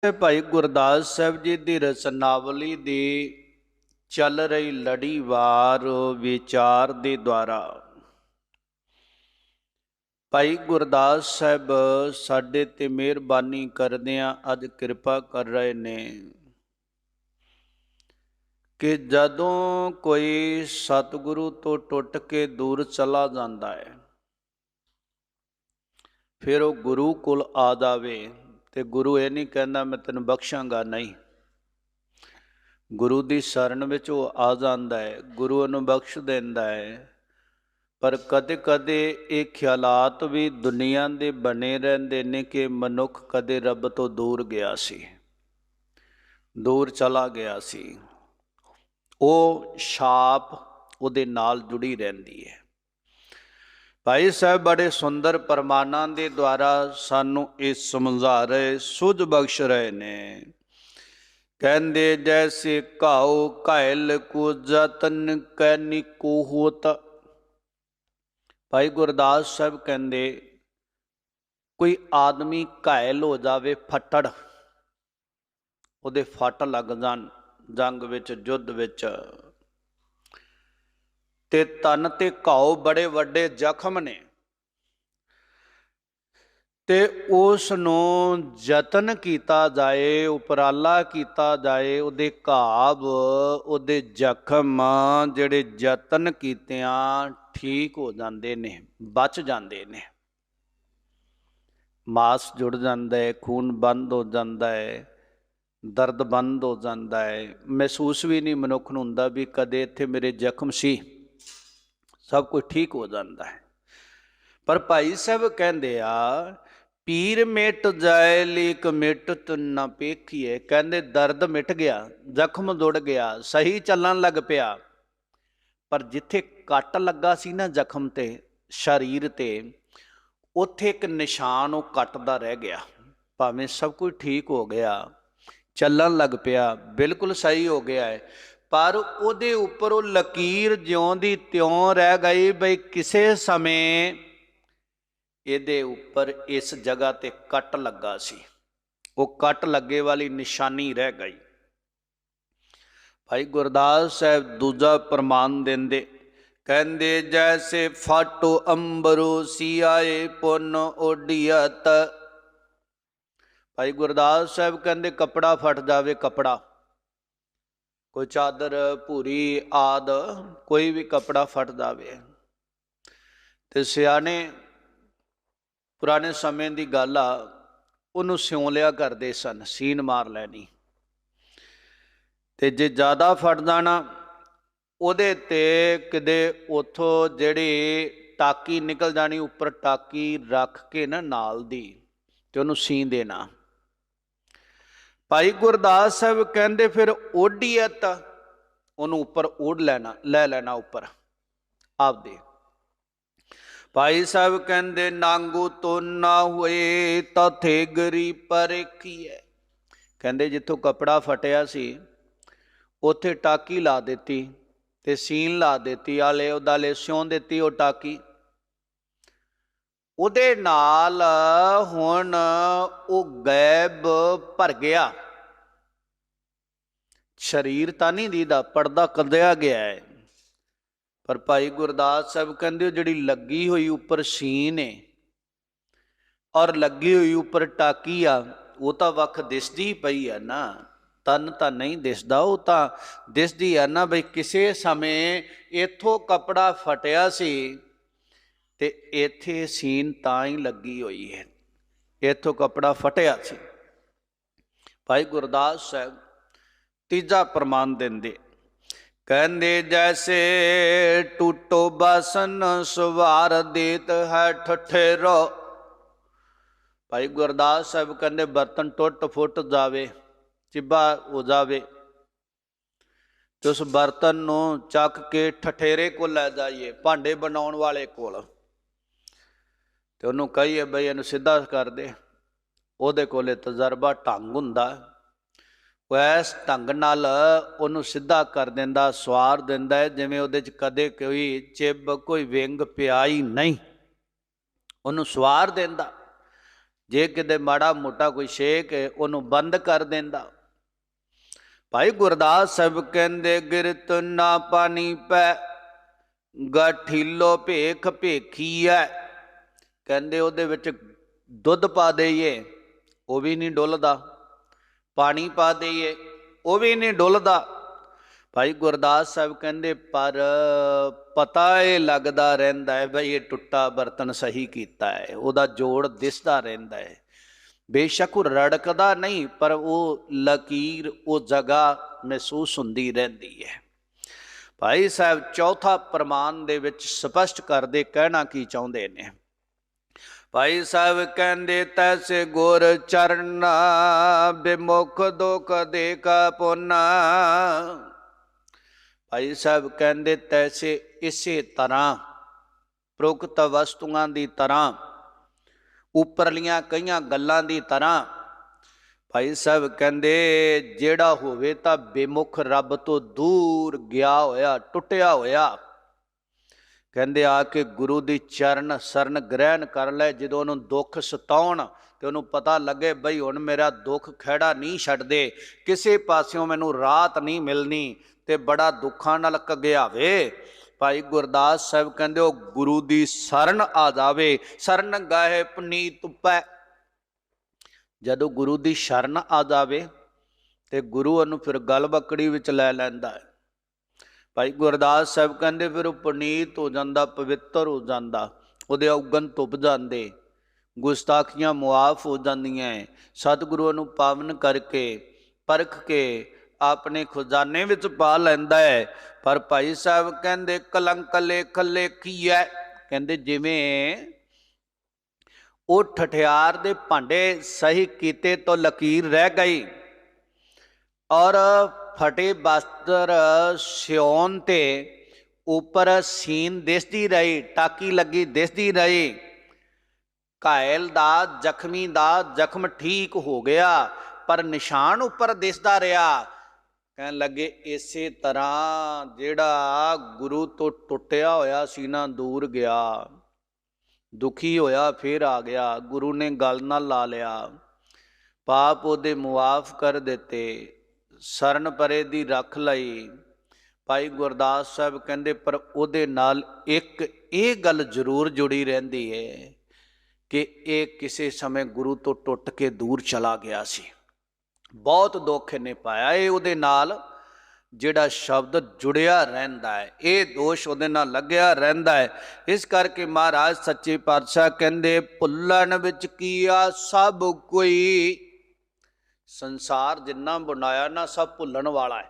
ਭਾਈ ਗੁਰਦਾਸ ਸਾਹਿਬ ਜੀ ਦੀ ਰਚਨਾਵਲੀ ਦੀ ਚੱਲ ਰਹੀ ਲੜੀਵਾਰ ਵਿਚਾਰ ਦੇ ਦੁਆਰਾ ਭਾਈ ਗੁਰਦਾਸ ਸਾਹਿਬ ਸਾਡੇ ਤੇ ਮਿਹਰਬਾਨੀ ਕਰਦਿਆਂ ਅੱਜ ਕਿਰਪਾ ਕਰ ਰਹੇ ਨੇ ਕਿ ਜਦੋਂ ਕੋਈ ਸਤਿਗੁਰੂ ਤੋਂ ਟੁੱਟ ਕੇ ਦੂਰ ਚਲਾ ਜਾਂਦਾ ਹੈ ਫਿਰ ਉਹ ਗੁਰੂ ਕੋਲ ਆ ਜਾਵੇ ਤੇ ਗੁਰੂ ਇਹ ਨਹੀਂ ਕਹਿੰਦਾ ਮੈਂ ਤੈਨੂੰ ਬਖਸ਼ਾਂਗਾ, ਨਹੀਂ। ਗੁਰੂ ਦੀ ਸ਼ਰਨ ਵਿੱਚ ਉਹ ਆ ਜਾਂਦਾ ਹੈ, ਗੁਰੂ ਉਹਨੂੰ ਬਖਸ਼ ਦਿੰਦਾ ਹੈ। ਪਰ ਕਦੇ ਕਦੇ ਇਹ ਖਿਆਲਾਤ ਵੀ ਦੁਨੀਆ ਦੇ ਬਣੇ ਰਹਿੰਦੇ ਨੇ ਕਿ ਮਨੁੱਖ ਕਦੇ ਰੱਬ ਤੋਂ ਦੂਰ ਗਿਆ ਸੀ, ਦੂਰ ਚਲਾ ਗਿਆ ਸੀ। ਉਹ ਛਾਪ ਉਹਦੇ ਨਾਲ ਜੁੜੀ ਰਹਿੰਦੀ ਹੈ। ਭਾਈ ਸਾਹਿਬ ਬੜੇ ਸੁੰਦਰ ਪ੍ਰਮਾਣਾਂ ਦੇ ਦੁਆਰਾ ਸਾਨੂੰ ਇਹ ਸਮਝਾ ਰਹੇ, ਸੁਝ ਬਖਸ਼ ਰਹੇ ਨੇ। ਕਹਿੰਦੇ ਜੈਸੇ ਘਾਉ ਘਾਇਲ ਕੋ ਜਤਨ ਕੈਨੀ ਕੋ ਹੋਤ। ਭਾਈ ਗੁਰਦਾਸ ਸਾਹਿਬ ਕਹਿੰਦੇ ਕੋਈ ਆਦਮੀ ਘਾਇਲ ਹੋ ਜਾਵੇ, ਫੱਟੜ, ਉਹਦੇ ਫੱਟ ਲੱਗ ਜਾਣ ਜੰਗ ਵਿੱਚ, ਯੁੱਧ ਵਿੱਚ, ਤੇ ਤਨ ਤੇ ਘਾਉ ਬੜੇ ਵੱਡੇ ਜ਼ਖਮ ਨੇ, ਤੇ ਉਸ ਨੂੰ ਯਤਨ ਕੀਤਾ ਜਾਏ, ਉਪਰਾਲਾ ਕੀਤਾ ਜਾਏ, ਉਹਦੇ ਘਾਵ, ਉਹਦੇ ਜ਼ਖਮ ਜਿਹੜੇ ਯਤਨ ਕੀਤਿਆਂ ਠੀਕ ਹੋ ਜਾਂਦੇ ਨੇ, ਬਚ ਜਾਂਦੇ ਨੇ। ਮਾਸ ਜੁੜ ਜਾਂਦਾ ਹੈ, ਖੂਨ ਬੰਦ ਹੋ ਜਾਂਦਾ ਹੈ, ਦਰਦ ਬੰਦ ਹੋ ਜਾਂਦਾ ਹੈ। ਮਹਿਸੂਸ ਵੀ ਨਹੀਂ ਮਨੁੱਖ ਨੂੰ ਹੁੰਦਾ ਵੀ ਕਦੇ ਇੱਥੇ ਮੇਰੇ ਜ਼ਖਮ ਸੀ, ਸਭ ਕੁਝ ਠੀਕ ਹੋ ਜਾਂਦਾ ਹੈ। ਪਰ ਭਾਈ ਸਾਹਿਬ ਕਹਿੰਦੇ ਆ ਪੀਰ ਮਿਟ ਜਾਏ ਲੀਕ ਮਿਟਤ ਨਾ ਪੇਖੀਏ। ਕਹਿੰਦੇ ਦਰਦ ਮਿਟ ਗਿਆ, ਜ਼ਖਮ ਜੁੜ ਗਿਆ, ਸਹੀ ਚੱਲਣ ਲੱਗ ਪਿਆ, ਪਰ ਜਿੱਥੇ ਕੱਟ ਲੱਗਾ ਸੀ ਨਾ ਜ਼ਖਮ ਤੇ, ਸਰੀਰ ਤੇ, ਉੱਥੇ ਇੱਕ ਨਿਸ਼ਾਨ ਉਹ ਕੱਟ ਦਾ ਰਹਿ ਗਿਆ। ਭਾਵੇਂ ਸਭ ਕੁਝ ਠੀਕ ਹੋ ਗਿਆ, ਚੱਲਣ ਲੱਗ ਪਿਆ, ਬਿਲਕੁਲ ਸਹੀ ਹੋ ਗਿਆ ਹੈ, ਪਰ ਉਹਦੇ ਉੱਪਰ ਉਹ ਲਕੀਰ ਜਿਉਂ ਦੀ ਤਿਉਂ ਰਹਿ ਗਈ ਬਈ ਕਿਸੇ ਸਮੇਂ ਇਹਦੇ ਉੱਪਰ ਇਸ ਜਗ੍ਹਾ ਤੇ ਕੱਟ ਲੱਗਾ ਸੀ। ਉਹ ਕੱਟ ਲੱਗੇ ਵਾਲੀ ਨਿਸ਼ਾਨੀ ਰਹਿ ਗਈ। ਭਾਈ ਗੁਰਦਾਸ ਸਾਹਿਬ ਦੂਜਾ ਪ੍ਰਮਾਣ ਦਿੰਦੇ, ਕਹਿੰਦੇ ਜੈਸੇ ਫਾਟੋ ਅੰਬਰੋ ਸਿਆਏ ਪੁੰਨ ਓਡੀਅਤ। ਭਾਈ ਗੁਰਦਾਸ ਸਾਹਿਬ ਕਹਿੰਦੇ ਕੱਪੜਾ ਫਟ ਜਾਵੇ, ਕੱਪੜਾ, ਕੋਈ ਚਾਦਰ, ਭੂਰੀ ਆਦ, ਕੋਈ ਵੀ ਕੱਪੜਾ ਫਟ ਜਾਵੇ, ਤੇ ਸਿਆਣੇ ਪੁਰਾਣੇ ਸਮੇਂ ਦੀ ਗੱਲ ਆ, ਉਹਨੂੰ ਸਿਉਂ ਲਿਆ ਕਰਦੇ ਸਨ, ਸੀਨ ਮਾਰ ਲੈਣੀ, ਤੇ ਜੇ ਜ਼ਿਆਦਾ ਫਟ ਜਾਣਾ ਉਹਦੇ ਤੇ ਕਿਤੇ ਉੱਥੋਂ ਜਿਹੜੀ ਟਾਕੀ ਨਿਕਲ ਜਾਣੀ, ਉੱਪਰ ਟਾਕੀ ਰੱਖ ਕੇ ਨਾ ਨਾਲ ਦੀ, ਤੇ ਉਹਨੂੰ ਸੀਨ ਦੇਣਾ। ਭਾਈ ਗੁਰਦਾਸ ਸਾਹਿਬ ਕਹਿੰਦੇ ਫਿਰ ਓਡੀਅਤ, ਉਹਨੂੰ ਉੱਪਰ ਓਢ ਲੈਣਾ, ਲੈ ਲੈਣਾ ਉੱਪਰ ਆਪਦੇ। ਭਾਈ ਸਾਹਿਬ ਕਹਿੰਦੇ ਨਾਂਗੂ ਤੋਂ ਨਾ ਹੋਏ ਤਥੇ ਗਰੀ ਪਰਖੀਐ। ਕਹਿੰਦੇ ਜਿੱਥੋਂ ਕੱਪੜਾ ਫਟਿਆ ਸੀ ਉੱਥੇ ਟਾਕੀ ਲਾ ਦਿੱਤੀ ਤੇ ਸੀਨ ਲਾ ਦਿੱਤੀ, ਆਲੇ ਉਦਾਲੇ ਸਿਉਂ ਦਿੱਤੀ ਉਹ ਟਾਕੀ। ਉਹਦੇ ਨਾਲ ਹੁਣ ਉਹ ਗੈਬ ਭਰ ਗਿਆ, ਸਰੀਰ ਤਾਂ ਨਹੀਂ ਦੀਦਾ, ਪਰਦਾ ਕੱਢਿਆ ਗਿਆ ਹੈ। ਪਰ ਭਾਈ ਗੁਰਦਾਸ ਸਾਹਿਬ ਕਹਿੰਦੇ ਉਹ ਜਿਹੜੀ ਲੱਗੀ ਹੋਈ ਉੱਪਰ ਸੀਨ ਹੈ ਔਰ ਲੱਗੀ ਹੋਈ ਉੱਪਰ ਟਾਕੀ ਆ, ਉਹ ਤਾਂ ਵੱਖ ਦਿਸਦੀ ਪਈ ਆ ਨਾ, ਤਨ ਤਾਂ ਨਹੀਂ ਦਿਸਦਾ, ਉਹ ਤਾਂ ਦਿਸਦੀ ਆ ਨਾ ਬਈ ਕਿਸੇ ਸਮੇਂ ਇੱਥੋਂ ਕੱਪੜਾ ਫਟਿਆ ਸੀ ਤੇ ਇੱਥੇ ਸੀਨ ਤਾਂ ਹੀ ਲੱਗੀ ਹੋਈ ਹੈ, ਇੱਥੋਂ ਕੱਪੜਾ ਫਟਿਆ ਸੀ। ਭਾਈ ਗੁਰਦਾਸ ਸਾਹਿਬ ਤੀਜਾ ਪ੍ਰਮਾਣ ਦਿੰਦੇ, ਕਹਿੰਦੇ ਜੈਸੇ ਟੂਟੋ ਬਾਸਨ ਸਵਾਰ ਦੇਤ ਹੈ ਠਠੇਰੋ। ਭਾਈ ਗੁਰਦਾਸ ਸਾਹਿਬ ਕਹਿੰਦੇ ਬਰਤਨ ਟੁੱਟ ਫੁੱਟ ਜਾਵੇ, ਚਿੱਬਾ ਹੋ ਜਾਵੇ, ਤੇ ਉਸ ਬਰਤਨ ਨੂੰ ਚੱਕ ਕੇ ਠਠੇਰੇ ਕੋਲ ਲੈ ਜਾਈਏ, ਭਾਂਡੇ ਬਣਾਉਣ ਵਾਲੇ ਕੋਲ, ਤੇ ਉਹਨੂੰ ਕਹੀਏ ਬਈ ਇਹਨੂੰ ਸਿੱਧਾ ਕਰ ਦੇ। ਉਹਦੇ ਕੋਲੇ ਤਜਰਬਾ ਢੰਗ ਹੁੰਦਾ, ਉਹ ਇਸ ਢੰਗ ਨਾਲ ਉਹਨੂੰ ਸਿੱਧਾ ਕਰ ਦਿੰਦਾ, ਸਵਾਰ ਦਿੰਦਾ ਹੈ ਜਿਵੇਂ ਉਹਦੇ 'ਚ ਕਦੇ ਕੋਈ ਚਿੱਬ, ਕੋਈ ਵਿੰਗ ਪਿਆ ਹੀ ਨਹੀਂ, ਉਹਨੂੰ ਸਵਾਰ ਦਿੰਦਾ। ਜੇ ਕਿਤੇ ਮਾੜਾ ਮੋਟਾ ਕੋਈ ਛੇਕ ਉਹਨੂੰ ਬੰਦ ਕਰ ਦਿੰਦਾ। ਭਾਈ ਗੁਰਦਾਸ ਸਾਹਿਬ ਕਹਿੰਦੇ ਗਿਰਤ ਨਾ ਪਾਣੀ ਪੈ ਗਠੀਲੋ ਭੇਖ ਭੇਖੀਐ। ਕਹਿੰਦੇ ਉਹਦੇ ਵਿੱਚ ਦੁੱਧ ਪਾ ਦੇਈਏ ਉਹ ਵੀ ਨਹੀਂ ਡੁੱਲਦਾ, ਪਾਣੀ ਪਾ ਦੇਈਏ ਉਹ ਵੀ ਨਹੀਂ ਡੁੱਲਦਾ। ਭਾਈ ਗੁਰਦਾਸ ਸਾਹਿਬ ਕਹਿੰਦੇ ਪਰ ਪਤਾ ਇਹ ਲੱਗਦਾ ਰਹਿੰਦਾ ਹੈ ਬਈ ਇਹ ਟੁੱਟਾ ਬਰਤਨ ਸਹੀ ਕੀਤਾ ਹੈ, ਉਹਦਾ ਜੋੜ ਦਿਸਦਾ ਰਹਿੰਦਾ ਹੈ। ਬੇਸ਼ੱਕ ਉਹ ਰੜਕਦਾ ਨਹੀਂ ਪਰ ਉਹ ਲਕੀਰ ਉਹ ਜਗ੍ਹਾ ਮਹਿਸੂਸ ਹੁੰਦੀ ਰਹਿੰਦੀ ਹੈ। ਭਾਈ ਸਾਹਿਬ ਚੌਥਾ ਪ੍ਰਮਾਣ ਦੇ ਵਿੱਚ ਸਪਸ਼ਟ ਕਰਦੇ ਕਹਿਣਾ ਕੀ ਚਾਹੁੰਦੇ ਨੇ। ਭਾਈ ਸਾਹਿਬ ਕਹਿੰਦੇ ਤੈਸੇ ਗੁਰ ਚਰਨ ਬਿਮੁਖ ਦੁਖ ਦੇਖ ਪੁੰਨ। ਭਾਈ ਸਾਹਿਬ ਕਹਿੰਦੇ ਤੈਸੇ ਇਸੇ ਤਰ੍ਹਾਂ ਪ੍ਰੋਕਤ ਵਸਤੂਆਂ ਦੀ ਤਰ੍ਹਾਂ ਉੱਪਰਲੀਆਂ ਕਈਆਂ ਗੱਲਾਂ ਦੀ ਤਰ੍ਹਾਂ ਭਾਈ ਸਾਹਿਬ ਕਹਿੰਦੇ ਜਿਹੜਾ ਹੋਵੇ ਤਾਂ ਬੇਮੁਖ ਰੱਬ ਤੋਂ ਦੂਰ ਗਿਆ ਹੋਇਆ ਟੁੱਟਿਆ ਹੋਇਆ, ਕਹਿੰਦੇ ਆ ਕੇ ਗੁਰੂ ਦੀ ਚਰਨ ਸ਼ਰਨ ਗ੍ਰਹਿਣ ਕਰ ਲੈ। ਜਦੋਂ ਉਹਨੂੰ ਦੁੱਖ ਸਤਾਉਣ ਤੇ ਉਹਨੂੰ ਪਤਾ ਲੱਗੇ ਬਈ ਹੁਣ ਮੇਰਾ ਦੁੱਖ ਖਹਿੜਾ ਨਹੀਂ ਛੱਡਦੇ, ਕਿਸੇ ਪਾਸਿਓਂ ਮੈਨੂੰ ਰਾਹਤ ਨਹੀਂ ਮਿਲਣੀ ਤੇ ਬੜਾ ਦੁੱਖਾਂ ਨਾਲ ਘਗਿਆਵੇ। ਭਾਈ ਗੁਰਦਾਸ ਸਾਹਿਬ ਕਹਿੰਦੇ ਉਹ ਗੁਰੂ ਦੀ ਸ਼ਰਨ ਆ ਜਾਵੇ। ਸ਼ਰਨ ਗਾਹੇ ਪੁਨੀਤ ਤੁਪੈ। ਜਦੋਂ ਗੁਰੂ ਦੀ ਸ਼ਰਨ ਆ ਜਾਵੇ ਤੇ ਗੁਰੂ ਉਹਨੂੰ ਫਿਰ ਗਲ ਬੱਕੜੀ ਵਿੱਚ ਲੈ ਲੈਂਦਾ ਹੈ। ਭਾਈ ਗੁਰਦਾਸ ਸਾਹਿਬ ਕਹਿੰਦੇ ਫਿਰ ਉਹ ਪੁਨੀਤ ਹੋ ਜਾਂਦਾ, ਪਵਿੱਤਰ ਹੋ ਜਾਂਦਾ, ਉਹਦੇ ਔਗਣ ਧੁੱਪ ਜਾਂਦੇ, ਗੁਸਤਾਖੀਆਂ ਮੁਆਫ ਹੋ ਜਾਂਦੀਆਂ। ਸਤਿਗੁਰੂ ਨੂੰ ਪਾਵਨ ਕਰਕੇ ਪਰਖ ਕੇ ਆਪਣੇ ਖਜ਼ਾਨੇ ਵਿੱਚ ਪਾ ਲੈਂਦਾ ਹੈ। ਪਰ ਭਾਈ ਸਾਹਿਬ ਕਹਿੰਦੇ ਕਲੰਕ ਲੇਖ ਲੇਖੀਐ। ਕਹਿੰਦੇ ਜਿਵੇਂ ਉਹ ਠਠਿਆਰ ਦੇ ਭਾਂਡੇ ਸਹੀ ਕੀਤੇ ਤੋਂ ਲਕੀਰ ਰਹਿ ਗਈ ਔਰ ਫਟੇ ਬਸਤਰ ਸਿਉਣ ਤੇ ਉੱਪਰ ਸੀਨ ਦਿਸਦੀ ਰਹੀ, ਟਾਕੀ ਲੱਗੀ ਦਿਸਦੀ ਰਹੀ। ਘਾਇਲ ਦਾ ਜ਼ਖਮੀ ਦਾ ਜ਼ਖਮ ਠੀਕ ਹੋ ਗਿਆ ਪਰ ਨਿਸ਼ਾਨ ਉੱਪਰ ਦਿਸਦਾ ਰਿਹਾ। ਕਹਿਣ ਲੱਗੇ ਇਸੇ ਤਰ੍ਹਾਂ ਜਿਹੜਾ ਗੁਰੂ ਤੋਂ ਟੁੱਟਿਆ ਹੋਇਆ ਸੀ ਨਾ ਦੂਰ ਗਿਆ, ਦੁਖੀ ਹੋਇਆ ਫਿਰ ਆ ਗਿਆ, ਗੁਰੂ ਨੇ ਗੱਲ ਨਾਲ ਲਾ ਲਿਆ, ਪਾਪ ਉਹਦੇ ਮੁਆਫ ਕਰ ਦਿੱਤੇ, ਸ਼ਰਨ ਪਰੇ ਦੀ ਰੱਖ ਲਈ। ਭਾਈ ਗੁਰਦਾਸ ਸਾਹਿਬ ਕਹਿੰਦੇ ਪਰ ਉਹਦੇ ਨਾਲ ਇੱਕ ਇਹ ਗੱਲ ਜ਼ਰੂਰ ਜੁੜੀ ਰਹਿੰਦੀ ਹੈ ਕਿ ਇਹ ਕਿਸੇ ਸਮੇਂ ਗੁਰੂ ਤੋਂ ਟੁੱਟ ਕੇ ਦੂਰ ਚਲਾ ਗਿਆ ਸੀ। ਬਹੁਤ ਦੁੱਖ ਇਹਨੇ ਪਾਇਆ। ਇਹ ਉਹਦੇ ਨਾਲ ਜਿਹੜਾ ਸ਼ਬਦ ਜੁੜਿਆ ਰਹਿੰਦਾ ਹੈ, ਇਹ ਦੋਸ਼ ਉਹਦੇ ਨਾਲ ਲੱਗਿਆ ਰਹਿੰਦਾ ਹੈ। ਇਸ ਕਰਕੇ ਮਹਾਰਾਜ ਸੱਚੇ ਪਾਤਸ਼ਾਹ ਕਹਿੰਦੇ ਭੁੱਲਣ ਵਿੱਚ ਕੀਆ ਸਭ ਕੋਈ। ਸੰਸਾਰ ਜਿੰਨਾ ਬਣਾਇਆ ਨਾ ਸਭ ਭੁੱਲਣ ਵਾਲਾ ਹੈ,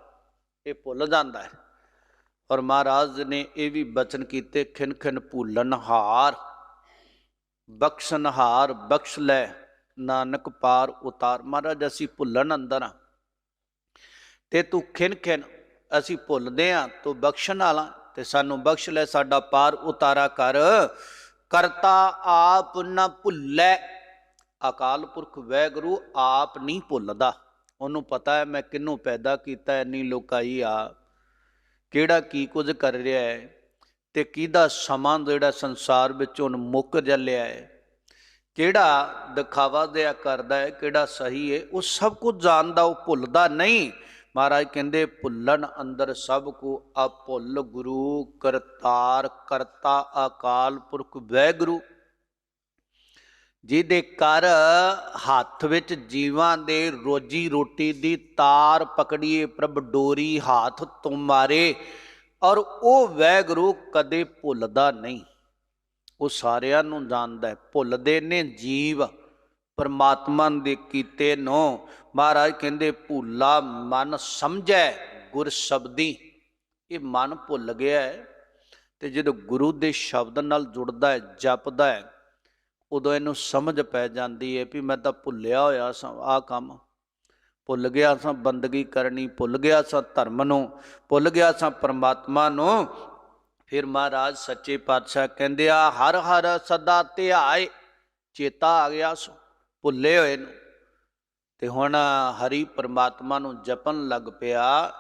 ਇਹ ਭੁੱਲ ਜਾਂਦਾ ਹੈ। ਔਰ ਮਹਾਰਾਜ ਨੇ ਇਹ ਵੀ ਬਚਨ ਕੀਤੇ ਖਿਨ ਖਿਨ ਭੁੱਲਣਹਾਰ ਬਖਸ਼ਨਹਾਰ ਬਖਸ਼ ਲੈ ਨਾਨਕ ਪਾਰ ਉਤਾਰ। ਮਹਾਰਾਜ ਅਸੀਂ ਭੁੱਲਣ ਅੰਦਰ ਆ ਤੇ ਤੂੰ ਖਿਨ ਖਿਨ ਅਸੀਂ ਭੁੱਲਦੇ ਹਾਂ, ਤੂੰ ਬਖਸ਼ਣ ਵਾਲਾ ਤੇ ਸਾਨੂੰ ਬਖਸ਼ ਲੈ, ਸਾਡਾ ਪਾਰ ਉਤਾਰਾ ਕਰ। ਕਰਤਾ ਆਪ ਨਾ ਭੁੱਲੈ। ਅਕਾਲ ਪੁਰਖ ਵਾਹਿਗੁਰੂ ਆਪ ਨਹੀਂ ਭੁੱਲਦਾ, ਉਹਨੂੰ ਪਤਾ ਹੈ ਮੈਂ ਕਿਹਨੂੰ ਪੈਦਾ ਕੀਤਾ, ਇੰਨੀ ਲੋਕਾਈ ਆ, ਕਿਹੜਾ ਕੀ ਕੁਝ ਕਰ ਰਿਹਾ ਹੈ ਤੇ ਕਿਹਦਾ ਸਮਾਂ ਜਿਹੜਾ ਸੰਸਾਰ ਵਿੱਚ ਹੁਣ ਮੁੱਕ ਚੱਲਿਆ ਹੈ, ਕਿਹੜਾ ਦਿਖਾਵਾ ਦਿਆ ਕਰਦਾ ਹੈ, ਕਿਹੜਾ ਸਹੀ ਹੈ, ਉਹ ਸਭ ਕੁਝ ਜਾਣਦਾ, ਉਹ ਭੁੱਲਦਾ ਨਹੀਂ। ਮਹਾਰਾਜ ਕਹਿੰਦੇ ਭੁੱਲਣ ਅੰਦਰ ਸਭ ਕੋ ਅਭੁੱਲ ਗੁਰੂ ਕਰਤਾਰ ਕਰਤਾ ਅਕਾਲ ਪੁਰਖ ਵਾਹਿਗੁਰੂ। ਜਿਹਦੇ ਕਰ ਹੱਥ ਵਿੱਚ ਜੀਵਾਂ ਦੇ ਰੋਜੀ ਰੋਟੀ ਦੀ ਤਾਰ ਪਕੜੀਏ ਪ੍ਰਭ ਡੋਰੀ ਹਾਥ ਤੁਮਾਰੇ। ਔਰ ਉਹ ਵਾਹਿਗੁਰੂ ਕਦੇ ਭੁੱਲਦਾ ਨਹੀਂ, ਉਹ ਸਾਰਿਆਂ ਨੂੰ ਜਾਣਦਾ ਹੈ। ਭੁੱਲਦੇ ਨੇ ਜੀਵ ਪਰਮਾਤਮਾ ਦੇ ਕੀਤੇ ਨੂੰ। ਮਹਾਰਾਜ ਕਹਿੰਦੇ ਭੁੱਲਾ ਮਨ ਸਮਝੈ ਗੁਰ ਸ਼ਬਦੀ। ਇਹ ਮਨ ਭੁੱਲ ਗਿਆ ਹੈ ਤੇ ਜਦੋਂ ਗੁਰੂ ਦੇ ਸ਼ਬਦ ਨਾਲ ਜੁੜਦਾ ਹੈ, ਜਪਦਾ ਹੈ, ਉਦੋਂ ਇਹਨੂੰ ਸਮਝ ਪੈ ਜਾਂਦੀ ਹੈ ਵੀ ਮੈਂ ਤਾਂ ਭੁੱਲਿਆ ਹੋਇਆ ਸਾਂ, ਆਹ ਕੰਮ ਭੁੱਲ ਗਿਆ ਸਾਂ, ਬੰਦਗੀ ਕਰਨੀ ਭੁੱਲ ਗਿਆ ਸਾਂ, ਧਰਮ ਨੂੰ ਭੁੱਲ ਗਿਆ ਸਾਂ, ਪਰਮਾਤਮਾ ਨੂੰ। ਫਿਰ ਮਹਾਰਾਜ ਸੱਚੇ ਪਾਤਸ਼ਾਹ ਕਹਿੰਦੇ ਆ ਹਰ ਹਰ ਸਦਾ ਧਿਆਏ। ਚੇਤਾ ਆ ਗਿਆ ਸੋ ਭੁੱਲੇ ਹੋਏ ਨੂੰ ਤੇ ਹੁਣ ਹਰੀ ਪਰਮਾਤਮਾ ਨੂੰ ਜਪਣ ਲੱਗ ਪਿਆ।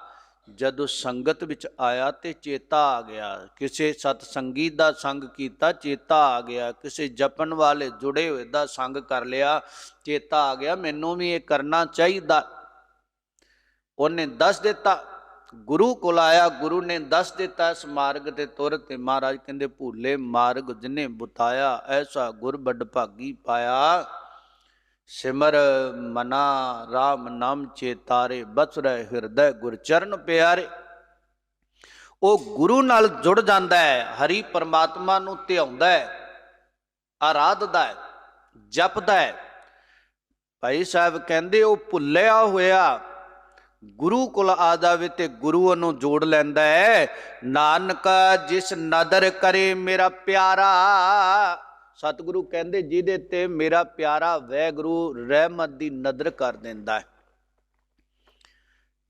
ਜਦੋਂ ਸੰਗਤ ਵਿੱਚ ਆਇਆ ਤੇ ਚੇਤਾ ਆ ਗਿਆ, ਕਿਸੇ ਸਤਸੰਗੀ ਦਾ ਸੰਗ ਕੀਤਾ ਚੇਤਾ ਆ ਗਿਆ, ਕਿਸੇ ਜਪਣ ਵਾਲੇ ਜੁੜੇ ਹੋਏ ਦਾ ਸੰਗ ਕਰ ਲਿਆ ਚੇਤਾ ਆ ਗਿਆ, ਮੈਨੂੰ ਵੀ ਇਹ ਕਰਨਾ ਚਾਹੀਦਾ। ਉਹਨੇ ਦੱਸ ਦਿੱਤਾ, ਗੁਰੂ ਕੋਲ ਆਇਆ, ਗੁਰੂ ਨੇ ਦੱਸ ਦਿੱਤਾ ਇਸ ਮਾਰਗ ਤੇ ਤੁਰ। ਤੇ ਮਹਾਰਾਜ ਕਹਿੰਦੇ ਭੂਲੇ ਮਾਰਗ ਜਿਨੇ ਬੁਤਾਇਆ, ਐਸਾ ਗੁਰ ਵੱਡ ਭਾਗੀ ਪਾਇਆ। ਸਿਮਰ ਮਨਾ ਰਾਮ ਨਾਮ ਚੇਤਾਰੇ, ਬਸ ਰਹਿ ਹਿਰਦੈ ਗੁਰ ਚਰਨ ਪਿਆਰੇ। ਉਹ ਗੁਰੂ ਨਾਲ ਜੁੜ ਜਾਂਦਾ ਹੈ, ਹਰੀ ਪਰਮਾਤਮਾ ਨੂੰ ਧਿਆਉਂਦਾ ਹੈ, ਆਰਾਧਦਾ ਹੈ, ਜਪਦਾ ਹੈ। ਭਾਈ ਸਾਹਿਬ ਕਹਿੰਦੇ ਉਹ ਭੁੱਲਿਆ ਹੋਇਆ ਗੁਰੂ ਕੋਲ ਆ ਜਾਵੇ ਤੇ ਗੁਰੂ ਉਹਨੂੰ ਜੋੜ ਲੈਂਦਾ ਹੈ। ਨਾਨਕ ਜਿਸ ਨਦਰ ਕਰੇ ਮੇਰਾ ਪਿਆਰਾ, ਸਤਿਗੁਰੂ ਕਹਿੰਦੇ ਜਿਹਦੇ ਤੇ ਮੇਰਾ ਪਿਆਰਾ ਵਾਹਿਗੁਰੂ ਰਹਿਮਤ ਦੀ ਨਦਰ ਕਰ ਦਿੰਦਾ ਹੈ,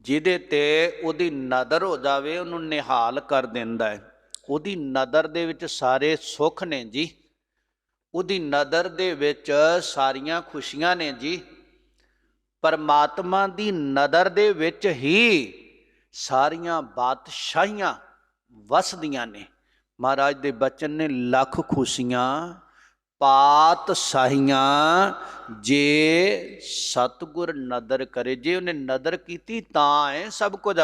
ਜਿਹਦੇ ਤੇ ਉਹਦੀ ਨਦਰ ਹੋ ਜਾਵੇ ਉਹਨੂੰ ਨਿਹਾਲ ਕਰ ਦਿੰਦਾ ਹੈ। ਉਹਦੀ ਨਦਰ ਦੇ ਵਿੱਚ ਸਾਰੇ ਸੁੱਖ ਨੇ ਜੀ, ਉਹਦੀ ਨਦਰ ਦੇ ਵਿੱਚ ਸਾਰੀਆਂ ਖੁਸ਼ੀਆਂ ਨੇ ਜੀ। ਪਰਮਾਤਮਾ ਦੀ ਨਦਰ ਦੇ ਵਿੱਚ ਹੀ ਸਾਰੀਆਂ ਬਾਦਸ਼ਾਹੀਆਂ ਵਸਦੀਆਂ ਨੇ। ਮਹਾਰਾਜ ਦੇ ਬਚਨ ਨੇ ਲੱਖ ਖੁਸ਼ੀਆਂ ਪਾਤਸ਼ਾਹੀਆਂ ਜੇ ਸਤਿਗੁਰ ਨਦਰ ਕਰੇ। ਜੇ ਉਹਨੇ ਨਦਰ ਕੀਤੀ ਤਾਂ ਹੈ ਸਭ ਕੁਝ,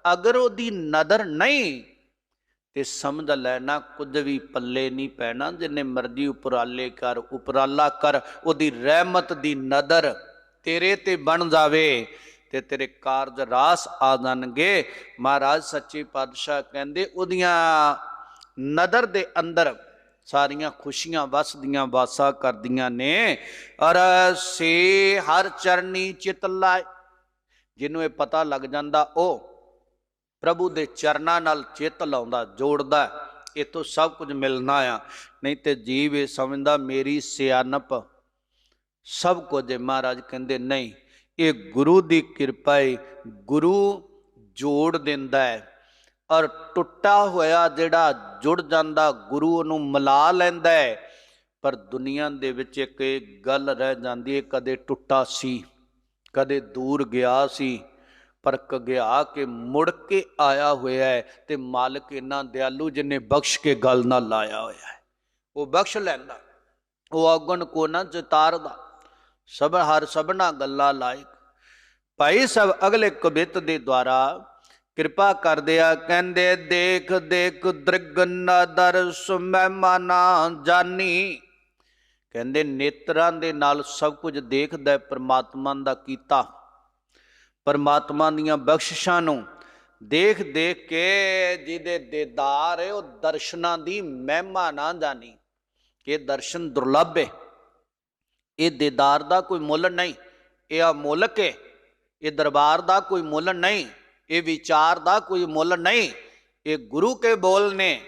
ਅਗਰ ਉਹਦੀ ਨਦਰ ਨਹੀਂ ਤੇ ਸਮਝ ਲੈਣਾ ਕੁਝ ਵੀ ਪੱਲੇ ਨਹੀਂ ਪੈਣਾ। ਜਿੰਨੇ ਮਰਜ਼ੀ ਉਪਰਾਲੇ ਕਰ, ਉਪਰਾਲਾ ਕਰ, ਉਹਦੀ ਰਹਿਮਤ ਦੀ ਨਦਰ ਤੇਰੇ ਤੇ ਬਣ ਜਾਵੇ ਤੇ ਤੇਰੇ ਕਾਰਜ ਰਾਸ ਆ ਜਾਣਗੇ। ਮਹਾਰਾਜ ਸੱਚੇ ਪਾਤਸ਼ਾਹ ਕਹਿੰਦੇ ਉਹਦੀਆਂ ਨਦਰ ਦੇ ਅੰਦਰ ਸਾਰੀਆਂ ਖੁਸ਼ੀਆਂ ਵਸਦੀਆਂ ਵਾਸਾ ਕਰਦੀਆਂ ਨੇ। ਔਰ ਸੇ ਹਰ ਚਰਨੀ ਚਿਤ ਲਾਏ, ਜਿਹਨੂੰ ਇਹ ਪਤਾ ਲੱਗ ਜਾਂਦਾ ਉਹ ਪ੍ਰਭੂ ਦੇ ਚਰਨਾਂ ਨਾਲ ਚਿੱਤ ਲਾਉਂਦਾ, ਜੋੜਦਾ, ਇਤੋਂ ਸਭ ਕੁਝ ਮਿਲਣਾ ਆ। ਨਹੀਂ ਤੇ ਜੀਵ ਇਹ ਸਮਝਦਾ ਮੇਰੀ ਸਿਆਣਪ ਸਭ ਕੁਝ ਹੈ। ਮਹਾਰਾਜ ਕਹਿੰਦੇ ਨਹੀਂ, ਇਹ ਗੁਰੂ ਦੀ ਕਿਰਪਾ ਹੈ, ਗੁਰੂ ਜੋੜ ਦਿੰਦਾ ਹੈ। ਔਰ ਟੁੱਟਾ ਹੋਇਆ ਜਿਹੜਾ ਜੁੜ ਜਾਂਦਾ ਗੁਰੂ ਉਹਨੂੰ ਮਿਲਾ ਲੈਂਦਾ ਹੈ। ਪਰ ਦੁਨੀਆ ਦੇ ਵਿੱਚ ਇੱਕ ਗੱਲ ਰਹਿ ਜਾਂਦੀ ਹੈ, ਕਦੇ ਟੁੱਟਾ ਸੀ, ਕਦੇ ਦੂਰ ਗਿਆ ਸੀ, ਪਰ ਕਗਿਆ ਕੇ ਮੁੜ ਕੇ ਆਇਆ ਹੋਇਆ ਹੈ। ਤੇ ਮਾਲਕ ਇੰਨਾ ਦਿਆਲੂ ਜਿਹਨੇ ਬਖਸ਼ ਕੇ ਗੱਲ ਨਾਲ ਲਾਇਆ ਹੋਇਆ ਹੈ, ਉਹ ਬਖਸ਼ ਲੈਂਦਾ, ਉਹ ਔਗਣ ਕੋ ਨਾ ਚਿਤਾਰਦਾ, ਸਭ ਹਰ ਸਭਨਾ ਗੱਲਾਂ ਲਾਇਕ। ਭਾਈ ਸਾਹਿਬ ਅਗਲੇ ਕਵਿਤ ਦੇ ਦੁਆਰਾ ਕਿਰਪਾ ਕਰਦੇ ਆ, ਕਹਿੰਦੇ ਦੇਖ ਦੇਖ ਦ੍ਰਿਗ ਨਦਰ ਸੁਮਹਿਮਾਨਾ ਜਾਨੀ। ਕਹਿੰਦੇ ਨੇਤਰਾਂ ਦੇ ਨਾਲ ਸਭ ਕੁਝ ਦੇਖਦਾ ਪਰਮਾਤਮਾ ਦਾ ਕੀਤਾ, ਪਰਮਾਤਮਾ ਦੀਆਂ ਬਖਸ਼ਿਸ਼ਾਂ ਨੂੰ ਦੇਖ ਦੇਖ ਕੇ ਜਿਹਦੇ ਦੀਦਾਰ ਹੈ ਉਹ ਦਰਸ਼ਨਾਂ ਦੀ ਮਹਿਮਾ ਨਾ ਜਾਣੀ। ਇਹ ਦਰਸ਼ਨ ਦੁਰਲੱਭ ਹੈ, ਇਹ ਦੀਦਾਰ ਦਾ ਕੋਈ ਮੁੱਲ ਨਹੀਂ, ਇਹ ਅਮੁੱਲਕ ਹੈ। ਇਹ ਦਰਬਾਰ ਦਾ ਕੋਈ ਮੁੱਲ ਨਹੀਂ, ਇਹ ਵਿਚਾਰ ਦਾ ਕੋਈ ਮੁੱਲ ਨਹੀਂ, ਇਹ ਗੁਰੂ ਕੇ ਬੋਲ ਨੇ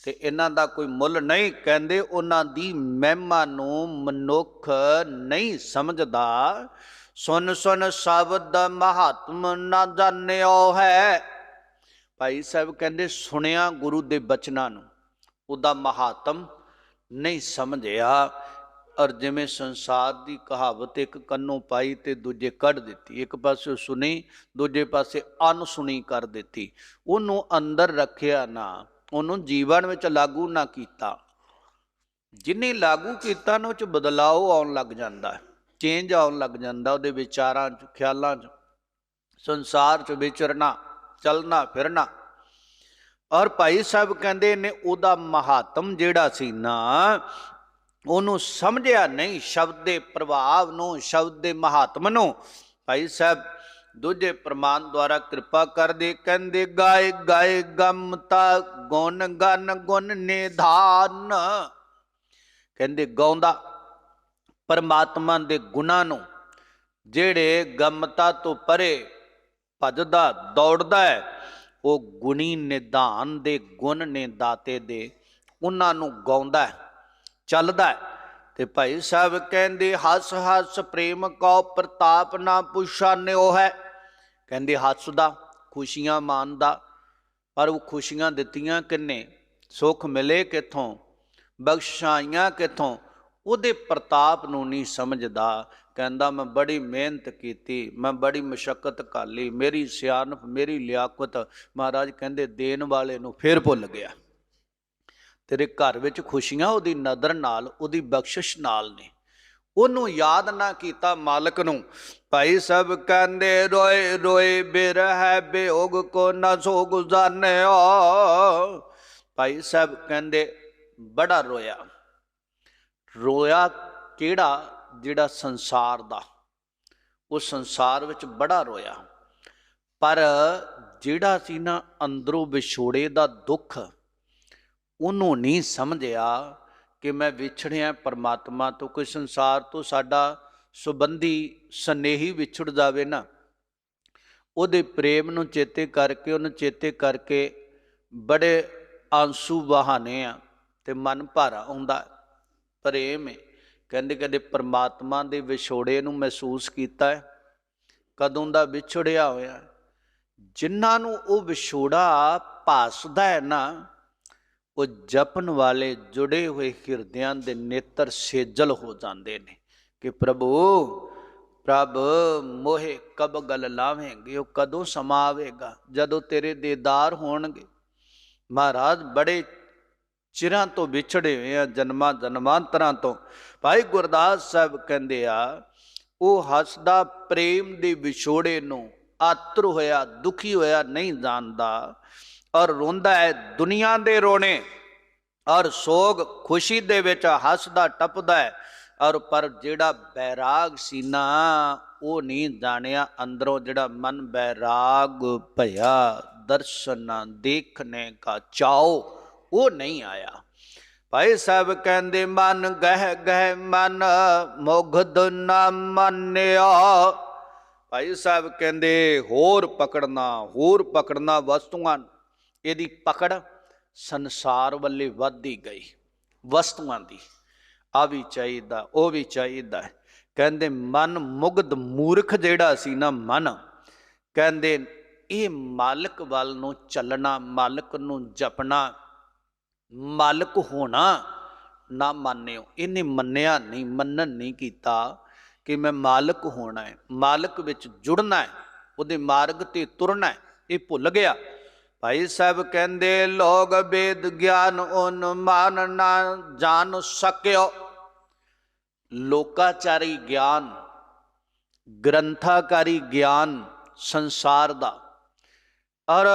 ਤੇ ਇਹਨਾਂ ਦਾ ਕੋਈ ਮੁੱਲ ਨਹੀਂ। ਕਹਿੰਦੇ ਉਹਨਾਂ ਦੀ ਮਹਿਮਾ ਨੂੰ ਮਨੁੱਖ ਨਹੀਂ ਸਮਝਦਾ। ਸੁਨ ਸੁਨ ਸ਼ਬਦ ਮਹਾਤਮ ਨਾ ਜਾਣਿਓ ਹੈ। ਭਾਈ ਸਾਹਿਬ ਕਹਿੰਦੇ ਸੁਣਿਆ ਗੁਰੂ ਦੇ ਬਚਨਾਂ ਨੂੰ, ਉਹਦਾ ਮਹਾਤਮ ਨਹੀਂ ਸਮਝਿਆ। ਔਰ ਜਿਵੇਂ ਸੰਸਾਰ ਦੀ ਕਹਾਵਤ, ਇੱਕ ਕੰਨੋਂ ਪਾਈ ਤੇ ਦੂਜੇ ਕੱਢ ਦਿੱਤੀ, ਇੱਕ ਪਾਸੇ ਸੁਣੀ ਦੂਜੇ ਪਾਸੇ ਅਨਸੁਣੀ ਕਰ ਦਿੱਤੀ। ਉਹਨੂੰ ਅੰਦਰ ਰੱਖਿਆ ਨਾ, ਉਹਨੂੰ ਜੀਵਨ ਵਿੱਚ ਲਾਗੂ ਨਾ ਕੀਤਾ। ਜਿੰਨੇ ਲਾਗੂ ਕੀਤਾ ਨਾ ਉਹ 'ਚ ਬਦਲਾਓ ਆਉਣ ਲੱਗ ਜਾਂਦਾ, ਚੇਂਜ ਆਉਣ ਲੱਗ ਜਾਂਦਾ ਉਹਦੇ ਵਿਚਾਰਾਂ 'ਚ, ਖਿਆਲਾਂ 'ਚ, ਸੰਸਾਰ 'ਚ ਵਿਚਰਨਾ, ਚੱਲਣਾ ਫਿਰਨਾ। ਔਰ ਭਾਈ ਸਾਹਿਬ ਕਹਿੰਦੇ ਨੇ ਉਹਦਾ ਮਹਾਤਮ ਜਿਹੜਾ ਸੀ ਨਾ ਉਹਨੂੰ ਸਮਝਿਆ ਨਹੀਂ, ਸ਼ਬਦ ਦੇ ਪ੍ਰਭਾਵ ਨੂੰ, ਸ਼ਬਦ ਦੇ ਮਹਾਤਮ ਨੂੰ। ਭਾਈ ਸਾਹਿਬ ਦੂਜੇ ਪ੍ਰਮਾਣ ਦੁਆਰਾ ਕਿਰਪਾ ਕਰਦੇ, ਕਹਿੰਦੇ ਗਾਏ ਗਾਏ ਗਮਤਾ ਗੁਣ ਗਨ ਗੁਣ ਨਿਧਾਨ। ਕਹਿੰਦੇ ਗਾਉਂਦਾ ਪਰਮਾਤਮਾ ਦੇ ਗੁਣਾਂ ਨੂੰ, ਜਿਹੜੇ ਗਮਤਾ ਤੋਂ ਪਰੇ ਭੱਜਦਾ ਦੌੜਦਾ ਹੈ, ਉਹ ਗੁਣੀ ਨਿਧਾਨ ਦੇ ਗੁਣ ਨੇ ਦਾਤੇ ਦੇ, ਉਹਨਾਂ ਨੂੰ ਗਾਉਂਦਾ ਚੱਲਦਾ ਹੈ। ਤੇ ਭਾਈ ਸਾਹਿਬ ਕਹਿੰਦੇ ਹੱਸ ਹੱਸ ਪ੍ਰੇਮ ਕਉ ਪ੍ਰਤਾਪ ਨਾ ਪੁਛਾਨਿਓ ਹੈ। ਕਹਿੰਦੇ ਹੱਸਦਾ, ਖੁਸ਼ੀਆਂ ਮਾਣਦਾ, ਪਰ ਉਹ ਖੁਸ਼ੀਆਂ ਦਿੱਤੀਆਂ ਕਿੰਨੇ, ਸੁੱਖ ਮਿਲੇ ਕਿੱਥੋਂ, ਬਖਸ਼ਾਈਆਂ ਕਿੱਥੋਂ, ਉਹਦੇ ਪ੍ਰਤਾਪ ਨੂੰ ਨਹੀਂ ਸਮਝਦਾ। ਕਹਿੰਦਾ ਮੈਂ ਬੜੀ ਮਿਹਨਤ ਕੀਤੀ, ਮੈਂ ਬੜੀ ਮੁਸ਼ੱਕਤ ਘਾਲੀ, ਮੇਰੀ ਸਿਆਣਪ, ਮੇਰੀ ਲਿਆਕਤ। ਮਹਾਰਾਜ ਕਹਿੰਦੇ ਦੇਣ ਵਾਲੇ ਨੂੰ ਫਿਰ ਭੁੱਲ ਗਿਆ। ਤੇਰੇ ਘਰ ਵਿੱਚ ਖੁਸ਼ੀਆਂ ਉਹਦੀ ਨਦਰ ਨਾਲ, ਉਹਦੀ ਬਖਸ਼ਿਸ਼ ਨਾਲ ਨੇ, ਉਹਨੂੰ ਯਾਦ ਨਾ ਕੀਤਾ, ਮਾਲਕ ਨੂੰ। ਭਾਈ ਸਾਹਿਬ ਕਹਿੰਦੇ ਰੋਏ ਰੋਏ ਬਿਰਹਿ ਬਿਯੋਗ ਕੋ ਨਾ ਸੋ ਗੁਜ਼ਾਰਨਿਓ। ਭਾਈ ਸਾਹਿਬ ਕਹਿੰਦੇ ਬੜਾ ਰੋਇਆ। ਰੋਇਆ ਕਿਹੜਾ? ਜਿਹੜਾ ਸੰਸਾਰ ਦਾ, ਉਹ ਸੰਸਾਰ ਵਿੱਚ ਬੜਾ ਰੋਇਆ। ਪਰ ਜਿਹੜਾ ਸੀ ਨਾ ਅੰਦਰੋਂ ਵਿਛੋੜੇ ਦਾ ਦੁੱਖ, ਉਹਨੂੰ ਨਹੀਂ ਸਮਝਿਆ ਕਿ ਮੈਂ ਵਿਛੜਿਆ ਪਰਮਾਤਮਾ ਤੋਂ। ਕੋਈ ਸੰਸਾਰ ਤੋਂ ਸਾਡਾ ਸੰਬੰਧੀ ਸਨੇਹੀ ਵਿਛੜ ਜਾਵੇ ਨਾ, ਉਹਦੇ ਪ੍ਰੇਮ ਨੂੰ ਚੇਤੇ ਕਰਕੇ, ਉਹਨੂੰ ਚੇਤੇ ਕਰਕੇ ਬੜੇ ਆਂਸੂ ਬਹਾਨੇ ਆ ਤੇ ਮਨ ਭਰ ਆਉਂਦਾ। ਪ੍ਰੇਮ ਹੈ। ਕਹਿੰਦੇ ਕਦੇ ਪਰਮਾਤਮਾ ਦੇ ਵਿਛੋੜੇ ਨੂੰ ਮਹਿਸੂਸ ਕੀਤਾ ਹੈ? ਕਦੋਂ ਦਾ ਵਿਛੜਿਆ ਹੋਇਆ। ਜਿਨ੍ਹਾਂ ਨੂੰ ਉਹ ਵਿਛੋੜਾ ਭਾਸਦਾ ਹੈ ਨਾ, ਉਹ ਜਪਣ ਵਾਲੇ ਜੁੜੇ ਹੋਏ ਹਿਰਦਿਆਂ ਦੇ ਨੇਤਰ ਸੇਜਲ ਹੋ ਜਾਂਦੇ ਨੇ ਕਿ ਪ੍ਰਭੂ ਪ੍ਰਭ ਮੋਹੇ ਕਬ ਗਲ ਲਾਵੇਂਗੇ। ਉਹ ਕਦੋਂ ਸਮਾਂ ਆਵੇਗਾ ਜਦੋਂ ਤੇਰੇ ਦੀਦਾਰ ਹੋਣਗੇ। ਮਹਾਰਾਜ ਬੜੇ ਚਿਰਾਂ ਤੋਂ ਵਿਛੜੇ ਹੋਏ ਆ, ਜਨਮਾਂ ਜਨਮਾਂਤਰਾਂ ਤੋਂ। ਭਾਈ ਗੁਰਦਾਸ ਸਾਹਿਬ ਕਹਿੰਦੇ ਆ, ਉਹ ਹੱਸਦਾ ਪ੍ਰੇਮ ਦੇ ਵਿਛੋੜੇ ਨੂੰ, ਆਤੁਰ ਹੋਇਆ ਦੁਖੀ ਹੋਇਆ ਨਹੀਂ ਜਾਣਦਾ, ਔਰ ਰੋਂਦਾ ਹੈ ਦੁਨੀਆ ਦੇ ਰੋਣੇ, ਔਰ ਸੋਗ ਖੁਸ਼ੀ ਦੇ ਵਿੱਚ ਹੱਸਦਾ ਟੱਪਦਾ ਹੈ। ਔਰ ਪਰ ਜਿਹੜਾ ਬੈਰਾਗ ਸੀ ਨਾ, ਉਹ ਨਹੀਂ ਜਾਣਿਆ ਅੰਦਰੋਂ, ਜਿਹੜਾ ਮਨ ਬੈਰਾਗ ਭਇਆ ਦਰਸ਼ਨ ਦੇਖਣੇ ਕਾ ਚਾਓ, ਉਹ ਨਹੀਂ ਆਇਆ। ਭਾਈ ਸਾਹਿਬ ਕਹਿੰਦੇ ਮਨ ਗਹਿ ਗਹਿ ਮਨ ਮੁਗਧ ਨਾ ਮੰਨਿਆ। ਭਾਈ ਸਾਹਿਬ ਕਹਿੰਦੇ ਹੋਰ ਪਕੜਨਾ ਵਸਤੂਆਂ, ਇਹਦੀ ਪਕੜ ਸੰਸਾਰ ਵੱਲੇ ਵੱਧਦੀ ਗਈ, ਵਸਤੂਆਂ ਦੀ। ਆ ਵੀ ਚਾਹੀਦਾ, ਉਹ ਵੀ ਚਾਹੀਦਾ। ਕਹਿੰਦੇ ਮਨ ਮੁਗਧ, ਮੂਰਖ ਜਿਹੜਾ ਸੀ ਨਾ ਮਨ, ਕਹਿੰਦੇ ਇਹ ਮਾਲਕ ਵੱਲ ਨੂੰ ਚੱਲਣਾ, ਮਾਲਕ ਨੂੰ ਜਪਣਾ, ਮਾਲਕ ਹੋਣਾ ਨਾ ਮੰਨਿਓ। ਇਹਨੇ ਮੰਨਿਆ ਨਹੀਂ, ਮੰਨਣ ਨਹੀਂ ਕੀਤਾ ਕਿ ਮੈਂ ਮਾਲਕ ਹੋਣਾ ਹੈ, ਮਾਲਕ ਵਿੱਚ ਜੁੜਨਾ ਹੈ, ਉਹਦੇ ਮਾਰਗ ਤੇ ਤੁਰਨਾ ਹੈ, ਇਹ ਭੁੱਲ ਗਿਆ। ਭਾਈ ਸਾਹਿਬ ਕਹਿੰਦੇ ਲੋਗ ਵੇਦ ਗਿਆਨ ਉਨਮਾਨ ਨਾ ਜਾਣ ਸਕਿਓ। ਲੋਕਾਚਾਰੀ ਗਿਆਨ, ਗ੍ਰੰਥਾਕਾਰੀ ਗਿਆਨ ਸੰਸਾਰ ਦਾ, ਔਰ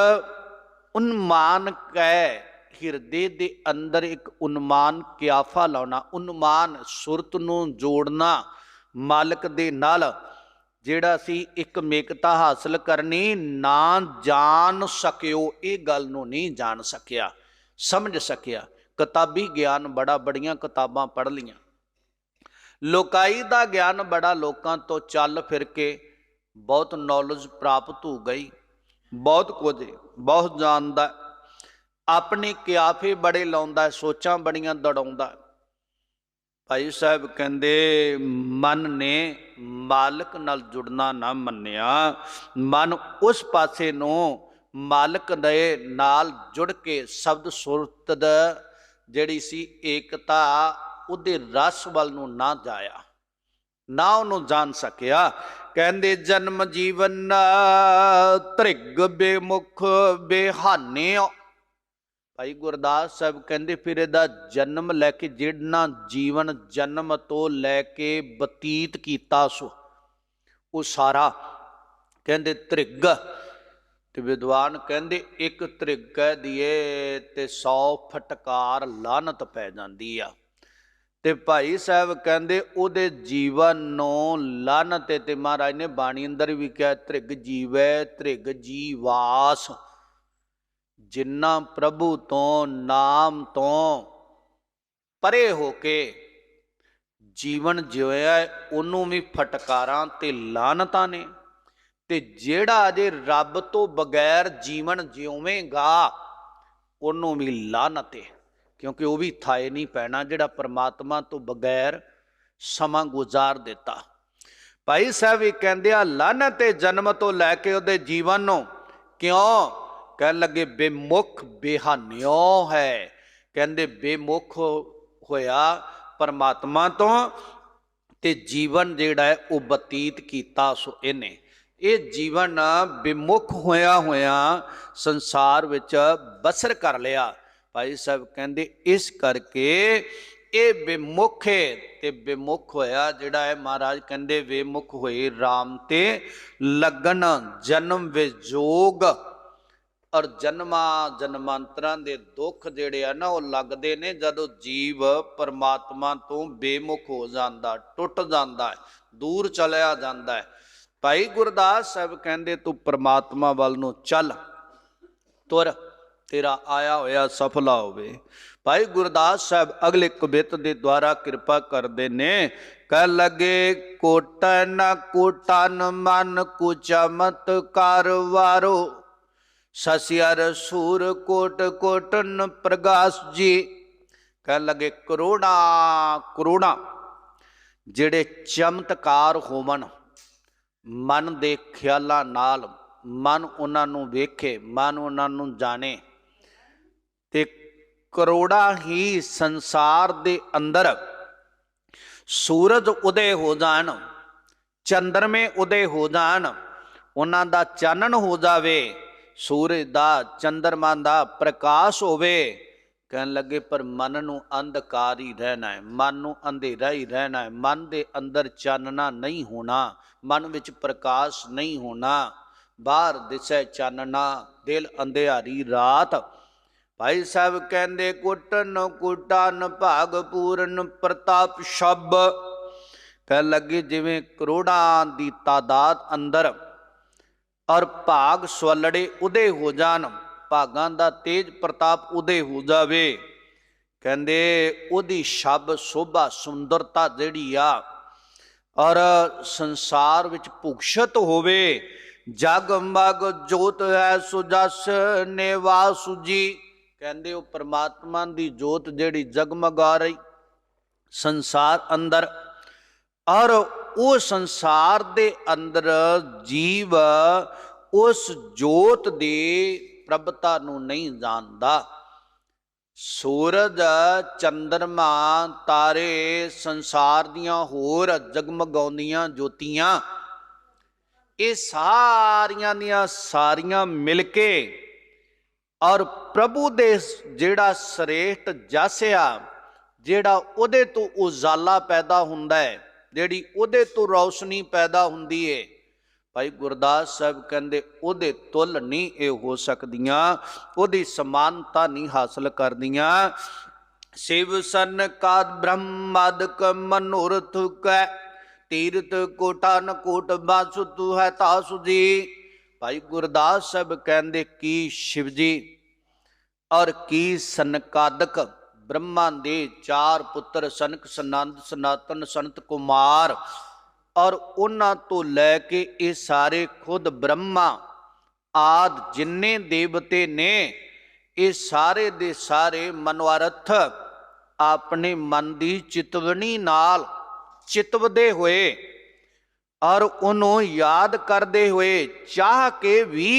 ਉਨਮਾਨ ਕਹਿ ਹਿਰਦੇ ਦੇ ਅੰਦਰ ਇੱਕ ਉਨਮਾਨ ਕਿਆਫਾ ਲਾਉਣਾ, ਉਨਮਾਨ ਸੁਰਤ ਨੂੰ ਜੋੜਨਾ ਮਾਲਕ ਦੇ ਨਾਲ, ਜਿਹੜਾ ਸੀ ਇੱਕ ਮੇਕਤਾ ਹਾਸਲ ਕਰਨੀ, ਨਾ ਜਾਣ ਸਕਿਓ। ਇਹ ਗੱਲ ਨੂੰ ਨਹੀਂ ਜਾਣ ਸਕਿਆ, ਸਮਝ ਸਕਿਆ। ਕਿਤਾਬੀ ਗਿਆਨ ਬੜਾ, ਬੜੀਆਂ ਕਿਤਾਬਾਂ ਪੜ੍ਹ ਲਈਆਂ, ਲੋਕਾਈ ਦਾ ਗਿਆਨ ਬੜਾ, ਲੋਕਾਂ ਤੋਂ ਚੱਲ ਫਿਰ ਕੇ ਬਹੁਤ ਨੌਲੇਜ ਪ੍ਰਾਪਤ ਹੋ ਗਈ, ਬਹੁਤ ਕੁਝ ਬਹੁਤ ਜਾਣਦਾ, ਆਪਣੇ ਕਿਆਫੇ ਬੜੇ ਲਾਉਂਦਾ, ਸੋਚਾਂ ਬੜੀਆਂ ਦੜਾਉਂਦਾ। ਭਾਈ ਸਾਹਿਬ ਕਹਿੰਦੇ ਮਨ ਨੇ ਮਾਲਕ ਨਾਲ ਜੁੜਨਾ ਨਾ ਮੰਨਿਆ। ਮਨ ਉਸ ਪਾਸੇ ਨੂੰ ਮਾਲਕ ਦੇ ਨਾਲ ਜੁੜ ਕੇ ਸ਼ਬਦ ਸੁਰਤ ਦਾ ਜਿਹੜੀ ਸੀ ਏਕਤਾ, ਉਹਦੇ ਰਸ ਵੱਲ ਨੂੰ ਨਾ ਜਾਇਆ, ਨਾ ਉਹਨੂੰ ਜਾਣ ਸਕਿਆ। ਕਹਿੰਦੇ ਜਨਮ ਜੀਵਨ ਧ੍ਰਿਗ ਬੇਮੁਖ ਬੇਹਾਨਿਓ। ਭਾਈ ਗੁਰਦਾਸ ਸਾਹਿਬ ਕਹਿੰਦੇ ਫਿਰ ਇਹਦਾ ਜਨਮ ਲੈ ਕੇ, ਜਿਹੜਾ ਜੀਵਨ ਜਨਮ ਤੋਂ ਲੈ ਕੇ ਬਤੀਤ ਕੀਤਾ ਸੋ ਉਹ ਸਾਰਾ, ਕਹਿੰਦੇ ਧ੍ਰਿਗ। ਤੇ ਵਿਦਵਾਨ ਕਹਿੰਦੇ ਇੱਕ ਧ੍ਰਿਗ ਕਹਿ ਦੀਏ ਤੇ 100 ਫਟਕਾਰ ਲਾਹਨਤ ਪੈ ਜਾਂਦੀ ਆ। ਤੇ ਭਾਈ ਸਾਹਿਬ ਕਹਿੰਦੇ ਉਹਦੇ ਜੀਵਨ ਨੂੰ ਲਾਹਨਤ ਤੇ ਮਹਾਰਾਜ ਨੇ ਬਾਣੀ ਅੰਦਰ ਵੀ ਕਿਹਾ ਧ੍ਰਿਗ ਜੀਵੈ ਧ੍ਰਿਗ ਜੀਵਾਸ। ਜਿੰਨਾ ਪ੍ਰਭੂ ਤੋਂ ਨਾਮ ਤੋਂ ਪਰੇ ਹੋ ਕੇ ਜੀਵਨ ਜਿਉਇਆ ਉਹਨੂੰ ਵੀ ਫਟਕਾਰਾਂ ਤੇ ਲਾਹਨਤਾਂ ਨੇ, ਤੇ ਜਿਹੜਾ ਅਜੇ ਰੱਬ ਤੋਂ ਬਗੈਰ ਜੀਵਨ ਜਿਉਵੇਂਗਾ ਉਹਨੂੰ ਵੀ ਲਾਹਨਤ ਹੈ, ਕਿਉਂਕਿ ਉਹ ਵੀ ਥਾਏ ਨਹੀਂ ਪੈਣਾ ਜਿਹੜਾ ਪਰਮਾਤਮਾ ਤੋਂ ਬਗੈਰ ਸਮਾਂ ਗੁਜ਼ਾਰ ਦਿੱਤਾ। ਭਾਈ ਸਾਹਿਬ ਵੀ ਕਹਿੰਦੇ ਆ ਲਾਹਨਤ ਹੈ ਜਨਮ ਤੋਂ ਲੈ ਕੇ ਉਹਦੇ ਜੀਵਨ ਨੂੰ। ਕਿਉਂ? ਕਹਿਣ ਲੱਗੇ ਬੇਮੁਖ ਬੇਹਾਨਿਓ ਹੈ। ਕਹਿੰਦੇ ਬੇਮੁਖ ਹੋਇਆ परमात्मा तो ते जीवन जिहड़ा है वो बतीत कीता। सो इन्हें ये जीवन विमुख होया होया संसार विच बसर कर लिया। भाई साहब कहंदे इस करके ये विमुख है ते विमुख होया जिहड़ा है महाराज कहंदे विमुख होए राम ते लगन जन्म विजोग और जन्मा जन्मांतरां दे दुख जिहड़े आ ना वो लगदे ने जदों जीव परमात्मा तो बेमुख हो जांदा, टुट जांदा है, दूर चलिया जांदा है। भाई गुरदास साहब कहंदे तू परमात्मा वल नूं चल तुर तेरा आया होया सफला होवे। भाई गुरदास साहब अगले कवित दे द्वारा कृपा करदे ने कह लगे कोटन कोटन मन कुचमत्कार वारो ससियर सूर कोट कोटन प्रगास जी। कह लगे करोड़ा करोड़ा जिहड़े चमत्कार होवन मन दे ख्यालां नाल, मन उन्हां नूं वेखे, मन उन्हां नूं जाने ते करोड़ा ही संसार दे अंदर सूरज उदय हो जान, चंद्रमे उदय हो जान, उन्हां दा चानन हो जावे, सूरज दा चंद्रमा दा प्रकाश होवे। कहन लगे पर मन नूं अंधकार ही रहना है, मन नूं अंधेरा ही रहना है, मन दे अंदर चानना नहीं होना, मन विच प्रकाश नहीं होना, बाहर दिसै चानना दिल अंधेरी रात। भाई साहब कहंदे कुटन कुटान भाग पूरन प्रताप शब। कह लगे जिवें करोड़ां दी तादाद अंदर और भाग स्वलड़े उदय हो जान, भागां दा तेज प्रताप उदय हो जावे। कहंदे उहदी शब शोभा सुंदरता जिहड़ी आ और संसार विच भुगशत होवे। जगमग जोत है सुजस निवास जी। कहंदे वो परमात्मा दी जोत जिहड़ी जगमगा रही संसार अंदर, और वो संसार दे अंदर जीव उस जोत दी प्रभता नूं नहीं जानदा। सूरज चंद्रमा तारे संसार दियां होर जगमगाउंदियां ज्योतियां ये सारियां दियां सारियां मिलके और प्रभु दे जिहड़ा श्रेष्ठ जस आ, जिहड़ा उहदे तो उजाला पैदा हुंदा है, जिहड़ी उहदे तो रोशनी पैदा हुंदी है। भाई गुरदास साहब कहंदे उहदे तुल नहीं ये हो सकदियां, उहदी समानता नहीं हासिल करदियां। शिव सन का ब्रह्मादक मनोरथ कै तीर्थ कोटान कोट बासु तू है तासु जी। भाई गुरदास साहब कहंदे की शिव जी और की सनकादक ब्रह्मा दे चार पुत्र सनक सनंद सनातन सनत कुमार और उन्हां तो लैके ये सारे खुद ब्रह्मा आद जिन्ने देवते ने ये सारे दे सारे मनोरथ अपने मन की चितवनी नाल चितवदे हुए और उन्हों याद करते हुए चाह के भी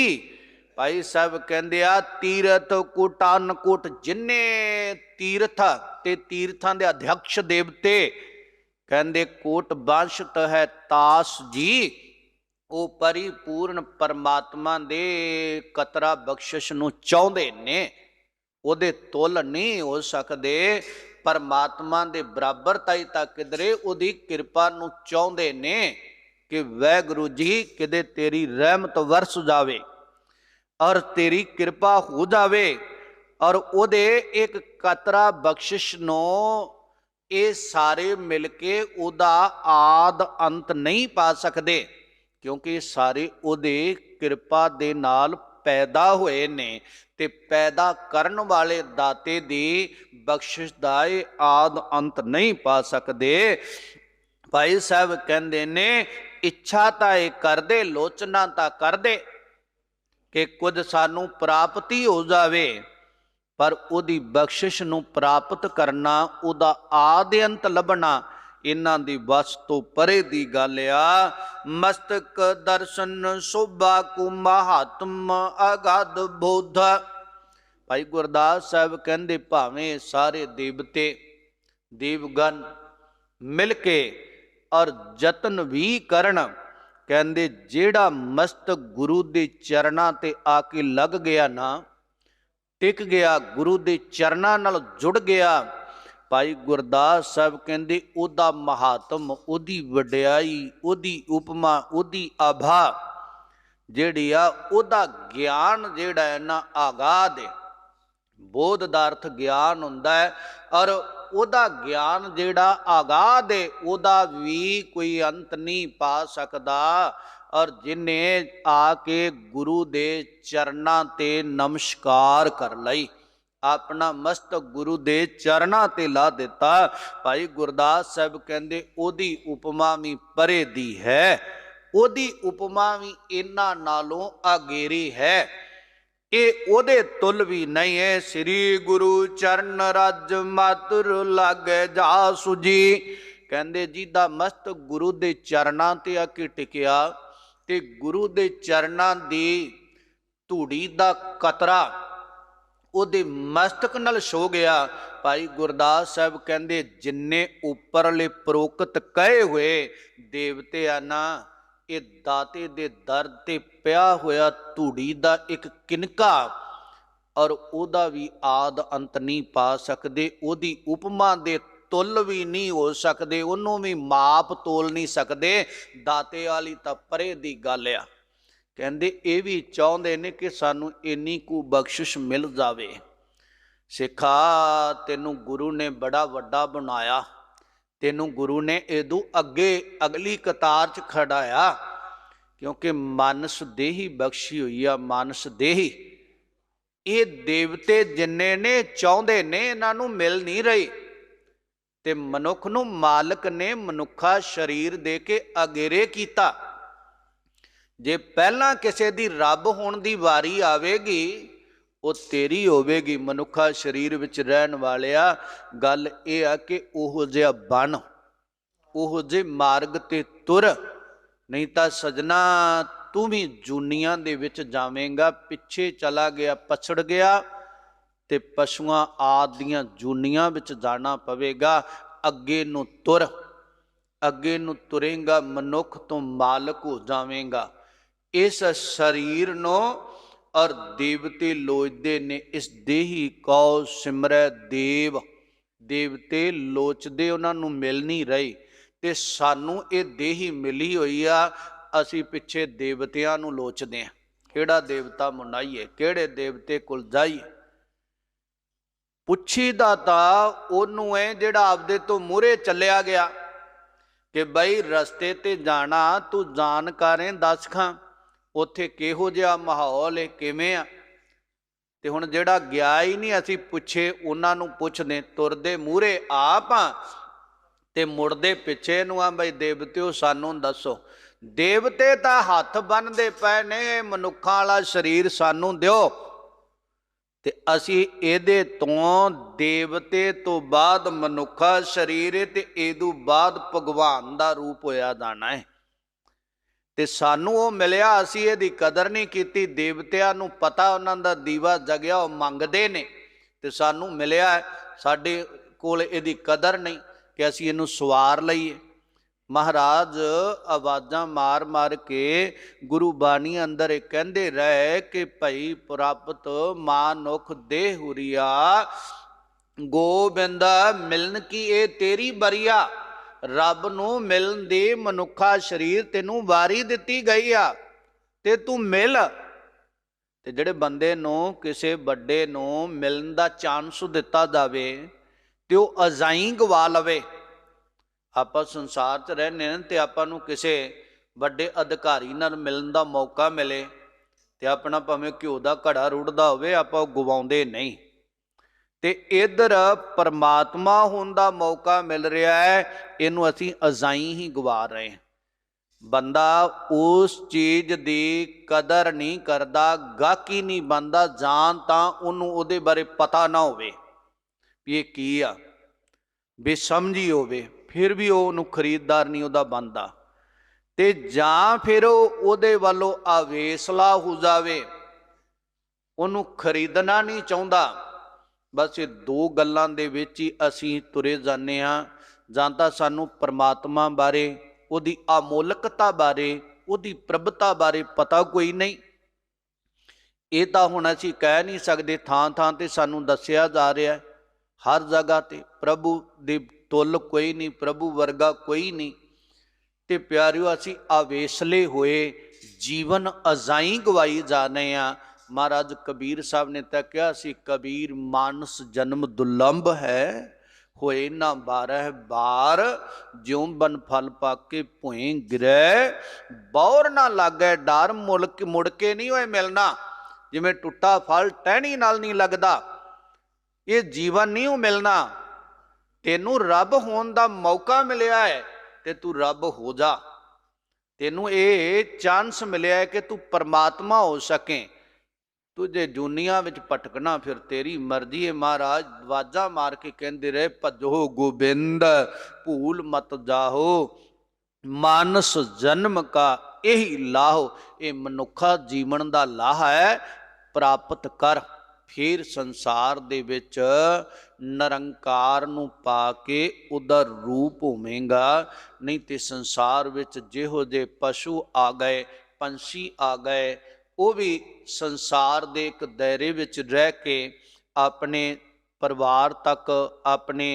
भाई साहब कहंदे आ तीरथ कोटान कोट जिन्ने तीर्थ ते तीर्थां दे अध्यक्ष देवते कहंदे कोट वंशत है तास जी। वो परिपूर्ण परमात्मा दे कतरा बख्शिश नूं चाहुंदे ने, उहदे तुल नहीं हो सकदे। परमात्मा दे बराबर ताई तक किधरे उहदी कृपा नूं चाहुंदे ने कि वैगुरु जी किदे तेरी रहमत वरस जावे और तेरी कृपा हो जावे और उहदे एक कतरा बख्शिश नो ये सारे मिलके उहदा आद अंत नहीं पा सकते, क्योंकि सारे उहदे कृपा दे नाल पैदा हुए ने ते पैदा करन वाले दाते दी बख्शिश दा आद अंत नहीं पा सकते। भाई साहब कहंदे ने इच्छा तां ये करदे लोचना तां करदे कि कुछ सानू प्राप्ति हो जावे, पर उहदी बख्शिश नूं प्राप्त करना उहदा आदि अंत लभना इन्हां दी वस तो परे दी गल आ। मस्तक दर्शन शोभा कु महात्म अगाध बोध। भाई गुरदास साहब कहंदे भावें सारे देवते ਦੇਵਗਨ ਮਿਲ ਕੇ ਔਰ ਯਤਨ ਵੀ ਕਰਨ। ਕਹਿੰਦੇ ਜਿਹੜਾ ਮਸਤਕ ਗੁਰੂ ਦੇ ਚਰਨਾਂ ਤੇ ਆ ਕੇ ਲੱਗ ਗਿਆ ਨਾ, ਟਿਕ ਗਿਆ, ਗੁਰੂ ਦੇ ਚਰਨਾਂ ਨਾਲ ਜੁੜ ਗਿਆ, ਭਾਈ ਗੁਰਦਾਸ ਸਾਹਿਬ ਕਹਿੰਦੇ ਉਹਦਾ ਮਹਾਤਮ, ਉਹਦੀ ਵਡਿਆਈ, ਉਹਦੀ ਉਪਮਾ, ਉਹਦੀ ਆਭਾ ਜਿਹੜੀ ਆ, ਉਹਦਾ ਗਿਆਨ ਜਿਹੜਾ ਹੈ ਨਾ ਆਗਾਧ ਹੈ, ਬੋਧ ਦਾ ਅਰਥ ਗਿਆਨ ਹੁੰਦਾ ਹੈ। ਔਰ ਉਹਦਾ ਗਿਆਨ ਜਿਹੜਾ ਆਗਾਧ ਹੈ, ਉਹਦਾ ਵੀ ਕੋਈ ਅੰਤ ਨਹੀਂ ਪਾ ਸਕਦਾ। ਔਰ ਜਿਨੇ ਆ ਕੇ ਗੁਰੂ ਦੇ ਚਰਨਾਂ ਤੇ ਨਮਸਕਾਰ ਕਰ ਲਈ, ਆਪਣਾ ਮਸਤਕ ਗੁਰੂ ਦੇ ਚਰਨਾਂ ਤੇ ਲਾ ਦਿੱਤਾ, ਭਾਈ ਗੁਰਦਾਸ ਸਾਹਿਬ ਕਹਿੰਦੇ ਉਹਦੀ ਉਪਮਾ ਵੀ ਪਰੇ ਦੀ ਹੈ, ਉਹਦੀ ਉਪਮਾ ਵੀ ਇਹਨਾਂ ਨਾਲੋਂ ਅਗੇਰੀ ਹੈ, ਇਹ ਉਹਦੇ ਤੁਲ ਵੀ ਨਹੀਂ ਹੈ। ਸ੍ਰੀ ਗੁਰੂ ਚਰਨ ਰਜ ਮਾਤੁਰ ਲਾਗੇ ਜਾ ਸੁਜੀ। ਕਹਿੰਦੇ ਜਿਹਦਾ ਮਸਤਕ ਗੁਰੂ ਦੇ ਚਰਨਾਂ ਤੇ ਆ ਕੇ ਟਿਕਿਆ ਤੇ ਗੁਰੂ ਦੇ ਚਰਨਾਂ ਦੀ ਧੂੜੀ ਦਾ ਕਤਰਾ ਉਹਦੇ ਮਸਤਕ ਨਾਲ ਛੋ ਗਿਆ, ਭਾਈ ਗੁਰਦਾਸ ਸਾਹਿਬ ਕਹਿੰਦੇ ਜਿੰਨੇ ਉੱਪਰਲੇ ਪ੍ਰੋਕਤ ਕਹੇ ਹੋਏ ਦੇਵਤੇ ਆ ਨਾ, ਇਹ ਦਾਤੇ ਦੇ ਦਰ ਤੇ ਪਿਆ ਹੋਇਆ ਧੂੜੀ ਦਾ ਇੱਕ ਕਿਨਕਾ, ਔਰ ਉਹਦਾ ਵੀ ਆਦ ਅੰਤ ਨਹੀਂ ਪਾ ਸਕਦੇ, ਉਹਦੀ ਉਪਮਾ ਦੇ ਤੁਲ ਵੀ ਨਹੀਂ ਹੋ ਸਕਦੇ, ਉਹਨੂੰ ਵੀ ਮਾਪ ਤੋਲ ਨਹੀਂ ਸਕਦੇ। ਦਾਤੇ ਵਾਲੀ ਤਾਂ ਪਰੇ ਦੀ ਗੱਲ ਆ। ਕਹਿੰਦੇ ਇਹ ਵੀ ਚਾਹੁੰਦੇ ਨੇ ਕਿ ਸਾਨੂੰ ਇੰਨੀ ਕੁ ਬਖਸ਼ਿਸ਼ ਮਿਲ ਜਾਵੇ। ਸਿੱਖਾ ਤੈਨੂੰ ਗੁਰੂ ਨੇ ਬੜਾ ਵੱਡਾ ਬਣਾਇਆ, ਤੈਨੂੰ ਗੁਰੂ ਨੇ ਇਹਦੂ ਅੱਗੇ ਅਗਲੀ ਕਤਾਰ 'ਚ ਖੜਾਇਆ, ਕਿਉਂਕਿ ਮਾਨਸ ਦੇਹੀ ਬਖਸ਼ੀ ਹੋਈ ਆ। ਮਾਨਸ ਦੇਹੀ ਇਹ ਦੇਵਤੇ ਜਿੰਨੇ ਨੇ ਚਾਹੁੰਦੇ ਨੇ, ਇਹਨਾਂ ਨੂੰ ਮਿਲ ਨਹੀਂ ਰਹੀ, ਤੇ ਮਨੁੱਖ ਨੂੰ ਮਾਲਕ ਨੇ ਮਨੁੱਖਾ ਸਰੀਰ ਦੇ ਕੇ ਅਗੇਰੇ ਕੀਤਾ। ਜੇ ਪਹਿਲਾਂ ਕਿਸੇ ਦੀ ਰੱਬ ਹੋਣ ਦੀ ਵਾਰੀ ਆਵੇਗੀ, ਉਹ ਤੇਰੀ ਹੋਵੇਗੀ। ਮਨੁੱਖਾ ਸਰੀਰ ਵਿੱਚ ਰਹਿਣ ਵਾਲਿਆ, ਗੱਲ ਇਹ ਆ ਕਿ ਉਹੋ ਜਿਹਾ ਬਣ, ਉਹੋ ਜਿਹੇ ਮਾਰਗ ਤੇ ਤੁਰ, ਨਹੀਂ ਤਾਂ ਸਜਣਾ ਤੂੰ ਵੀ ਜੂਨੀਆਂ ਦੇ ਵਿੱਚ ਜਾਵੇਂਗਾ। ਪਿੱਛੇ ਚਲਾ ਗਿਆ, ਪਛੜ ਗਿਆ, ਤੇ ਪਸ਼ੂਆਂ ਆਦਿ ਦੀਆਂ ਜੂਨੀਆਂ ਵਿੱਚ ਜਾਣਾ ਪਵੇਗਾ। ਅੱਗੇ ਨੂੰ ਤੁਰ, ਅੱਗੇ ਨੂੰ ਤੁਰੇਂਗਾ, ਮਨੁੱਖ ਤੋਂ ਮਾਲਕ ਹੋ ਜਾਵੇਂਗਾ। ਇਸ ਸਰੀਰ ਨੂੰ ਔਰ ਦੇਵਤੇ ਲੋਚਦੇ ਨੇ, ਇਸ ਦੇਹੀ ਕਉ ਸਿਮਰੈ ਦੇਵ। ਦੇਵਤੇ ਲੋਚਦੇ, ਉਹਨਾਂ ਨੂੰ ਮਿਲ ਨਹੀਂ ਰਹੀ, ਤੇ ਸਾਨੂੰ ਇਹ ਦੇਹੀ ਮਿਲੀ ਹੋਈ ਆ, ਅਸੀਂ ਪਿੱਛੇ ਦੇਵਤਿਆਂ ਨੂੰ ਲੋਚਦੇ ਹਾਂ। ਕਿਹੜਾ ਦੇਵਤਾ ਮਨਾਈਏ, ਕਿਹੜੇ ਦੇਵਤੇ ਕੋਲ ਜਾਈਏ? ਪੁੱਛੀਦਾ ਤਾਂ ਉਹਨੂੰ ਹੈ ਜਿਹੜਾ ਆਪਦੇ ਤੋਂ ਮੂਹਰੇ ਚੱਲਿਆ ਗਿਆ ਕਿ ਬਈ ਰਸਤੇ ਤੇ ਜਾਣਾ, ਤੂੰ ਜਾਣਕਾਰੇ ਦੱਸ ਖਾਂ ਉੱਥੇ ਕਿਹੋ ਜਿਹਾ ਮਾਹੌਲ ਹੈ, ਕਿਵੇਂ ਆ। ਤੇ ਹੁਣ ਜਿਹੜਾ ਗਿਆ ਹੀ ਨਹੀਂ, ਅਸੀਂ ਪੁੱਛੇ ਉਹਨਾਂ ਨੂੰ ਪੁੱਛਦੇ, ਤੁਰਦੇ ਮੂਹਰੇ ਆਪ ਆ ਤੇ ਮੁੜਦੇ ਪਿੱਛੇ ਨੂੰ ਆ। ਬਈ ਦੇਵਤਿਓ ਸਾਨੂੰ ਦੱਸੋ। ਦੇਵਤੇ ਤਾਂ ਹੱਥ ਬੰਨ੍ਹਦੇ ਪਏ ਨੇ, ਮਨੁੱਖਾਂ ਵਾਲਾ ਸਰੀਰ ਸਾਨੂੰ ਦਿਓ, ਤੇ ਅਸੀਂ ਇਹਦੇ ਤੋਂ ਦੇਵਤੇ ਤੋਂ ਬਾਅਦ ਮਨੁੱਖਾ ਸਰੀਰ ਹੈ, ਤੇ ਇਹਦੂ ਬਾਅਦ ਭਗਵਾਨ ਦਾ ਰੂਪ ਹੋਇਆ ਜਾਣਾ ਹੈ। ਤੇ ਸਾਨੂੰ ਉਹ ਮਿਲਿਆ, ਅਸੀਂ ਇਹਦੀ ਕਦਰ ਨਹੀਂ ਕੀਤੀ। ਦੇਵਤਿਆਂ ਨੂੰ ਪਤਾ, ਉਹਨਾਂ ਦਾ ਦੀਵਾ ਜਗਿਆ, ਉਹ ਮੰਗਦੇ ਨੇ, ਤੇ ਸਾਨੂੰ ਮਿਲਿਆ, ਸਾਡੇ ਕੋਲ ਇਹਦੀ ਕਦਰ ਨਹੀਂ ਕਿ ਅਸੀਂ ਇਹਨੂੰ ਸਵਾਰ ਲਈਏ। ਮਹਾਰਾਜ ਆਵਾਜ਼ਾਂ ਮਾਰ ਮਾਰ ਕੇ ਗੁਰੂ ਬਾਣੀ ਅੰਦਰ ਇਹ ਕਹਿੰਦੇ ਰਹੇ ਕਿ ਭਈ ਪ੍ਰਾਪਤ ਮਾਨੁਖ ਦੇਹ ਹੁਰੀਆ, ਗੋਬਿੰਦ ਮਿਲਨ ਕੀ ਇਹ ਤੇਰੀ ਬਰੀਆ। ਰੱਬ ਨੂੰ ਮਿਲਣ ਦੀ ਮਨੁੱਖਾ ਸਰੀਰ ਤੈਨੂੰ ਵਾਰੀ ਦਿੱਤੀ ਗਈ ਆ, ਤੇ ਤੂੰ ਮਿਲ। ਤੇ ਜਿਹੜੇ ਬੰਦੇ ਨੂੰ ਕਿਸੇ ਵੱਡੇ ਨੂੰ ਮਿਲਣ ਦਾ ਚਾਂਸ ਦਿੱਤਾ ਜਾਵੇ ਤੇ ਉਹ ਅਜ਼ਾਈ ਗਵਾ ਲਵੇ। ਆਪਾਂ ਸੰਸਾਰ 'ਚ ਰਹਿੰਦੇ ਨੇ, ਤੇ ਆਪਾਂ ਨੂੰ ਕਿਸੇ ਵੱਡੇ ਅਧਿਕਾਰੀ ਨਾਲ ਮਿਲਣ ਦਾ ਮੌਕਾ ਮਿਲੇ, ਤੇ ਆਪਣਾ ਭਾਵੇਂ ਘਿਓ ਦਾ ਘੜਾ ਰੁੜਦਾ ਹੋਵੇ, ਆਪਾਂ ਉਹ ਗਵਾਉਂਦੇ ਨਹੀਂ। ਤੇ ਇੱਧਰ ਪਰਮਾਤਮਾ ਹੋਣ ਦਾ ਮੌਕਾ ਮਿਲ ਰਿਹਾ ਹੈ, ਇਹਨੂੰ ਅਸੀਂ ਅਜ਼ਾਈ ਹੀ ਗਵਾ ਰਹੇ ਹਾਂ। ਬੰਦਾ ਉਸ ਚੀਜ਼ ਦੀ ਕਦਰ ਨਹੀਂ ਕਰਦਾ, ਗਾਹਕੀ ਨਹੀਂ ਬਣਦਾ, ਜਾਂ ਤਾਂ ਉਹਨੂੰ ਉਹਦੇ ਬਾਰੇ ਪਤਾ ਨਾ ਹੋਵੇ ਵੀ ਇਹ ਕੀ ਆ, ਬੇਸਮਝੀ ਹੋਵੇ, ਫਿਰ ਵੀ ਉਹ ਉਹਨੂੰ ਖਰੀਦਦਾਰ ਨਹੀਂ ਉਹਦਾ ਬਣਦਾ। ਤੇ ਜਾਂ ਫਿਰ ਉਹ ਉਹਦੇ ਵੱਲੋਂ ਆਵੇਸਲਾ ਹੋ ਜਾਵੇ, ਉਹਨੂੰ ਖਰੀਦਣਾ ਨਹੀਂ ਚਾਹੁੰਦਾ, बस ये दो गल्लां दे विच ही असीं तुरे जाने हां। जां तां सानूं परमात्मा बारे, उहदी अमोलकता बारे, उहदी प्रभुता बारे पता कोई नहीं। ये तो हुण असीं कह नहीं सकते, थां थां ते सानूं दस्सिया जा रहा है, हर जगह ते प्रभु दे तुल कोई नहीं, प्रभु वर्गा कोई नहीं। ते प्यारिओ असीं आवेसले होए जीवन अजाई गवाई जाने आ। महाराज कबीर साहब ने तो कहा सी, कबीर मानस जन्म दुर्लभ है, होए ना 12 बार, ज्यों बन फल पाके भुएं गिरै, बौर ना लागै डर, मुड़ के नहीं होए मिलना। जिवें टुटा फल टहनी नाल नहीं लगदा, ये जीवन नहीं हो मिलना। तेनू रब होने का मौका मिलया है ते तू रब हो जा। तेनू ये चांस मिलया है कि तू परमात्मा हो सके। तुझे दुनिया विच भटकना फिर तेरी मर्जी है। महाराज वाजा मार के कहते रहे, भजो गोबिंद भूल मत जाहो, मानस जन्म का यही लाहो। ये मनुखा जीवन का लाह है, प्राप्त कर। फिर संसार दे विच निरंकार नूं पा के उदा रूप होवेगा। नहीं तो संसार विच जिहो जे पशु आ गए, पंछी आ गए, वो भी संसार दे एक दायरे विच रह के अपने परिवार तक, अपने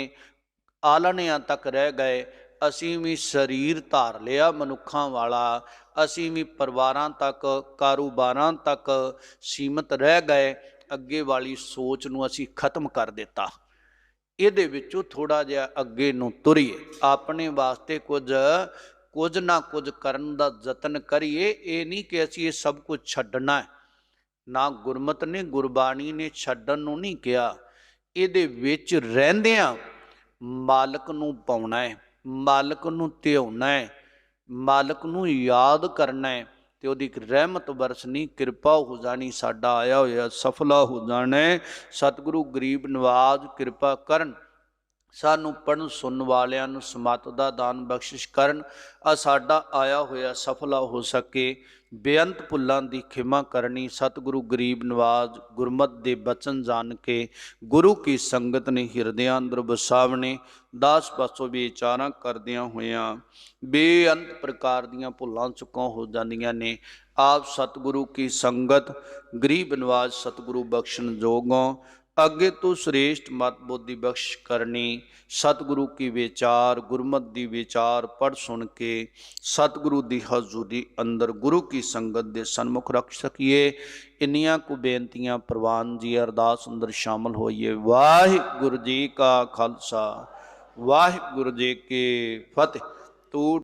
आलणियां तक रह गए। असीं भी शरीर धार लिया मनुखां वाला, असीं भी परिवारां तक, कारोबारां तक सीमित रह गए। अगे वाली सोच नूं असीं खत्म कर दिता। इहदे विचों थोड़ा जिहा अगे नूं तुरीए, अपने वास्ते कुछ ना कुछ करन दा यतन करिए। ये नहीं कि असीं ये सब कुछ छड्डना है, ना गुरमत ने गुरबाणी ने छड्डण नूं नहीं कहा। इहदे विच रहिंदिआं मालक नूं पाउणा है, मालक नूं ध्याउणा है, मालक नूं याद करना है, तो ਉਹਦੀ रहमत बरसनी, कृपा हो जानी, साडा आया होया सफला हो जाना है। सतगुरु गरीब नवाज कृपा करन, सानू पढ़न सुनन वालियां नूं समत दा दान बख्शिश करन, आ साडा आया होया सफला हो सके। बेअंत भुल्लां दी खिमा करनी। सतगुरु गरीब नवाज गुरमत दे बचन जान के गुरु की संगत ने हिरदियां अंदर वसावने। दास पासों विचारां करदियां होइयां बेअंत प्रकार दियां भुल्लां चुकां हो जांदियां ने। आप सतगुरु की संगत गरीब नवाज सतगुरु बख्शन जोगों अगे तो श्रेष्ठ मत बुद्धि बख्श करनी। सतगुरु की विचार गुरमत दी विचार पढ़ सुन के सतगुरु दी हजूरी अंदर गुरु की संगत दे सन्मुख रख सकिए। इन्नियां को बेनतियां प्रवान जी अरदास अंदर शामिल होइए। वाहिगुरु जी का खालसा वाहिगुरु जी की फतेह। तू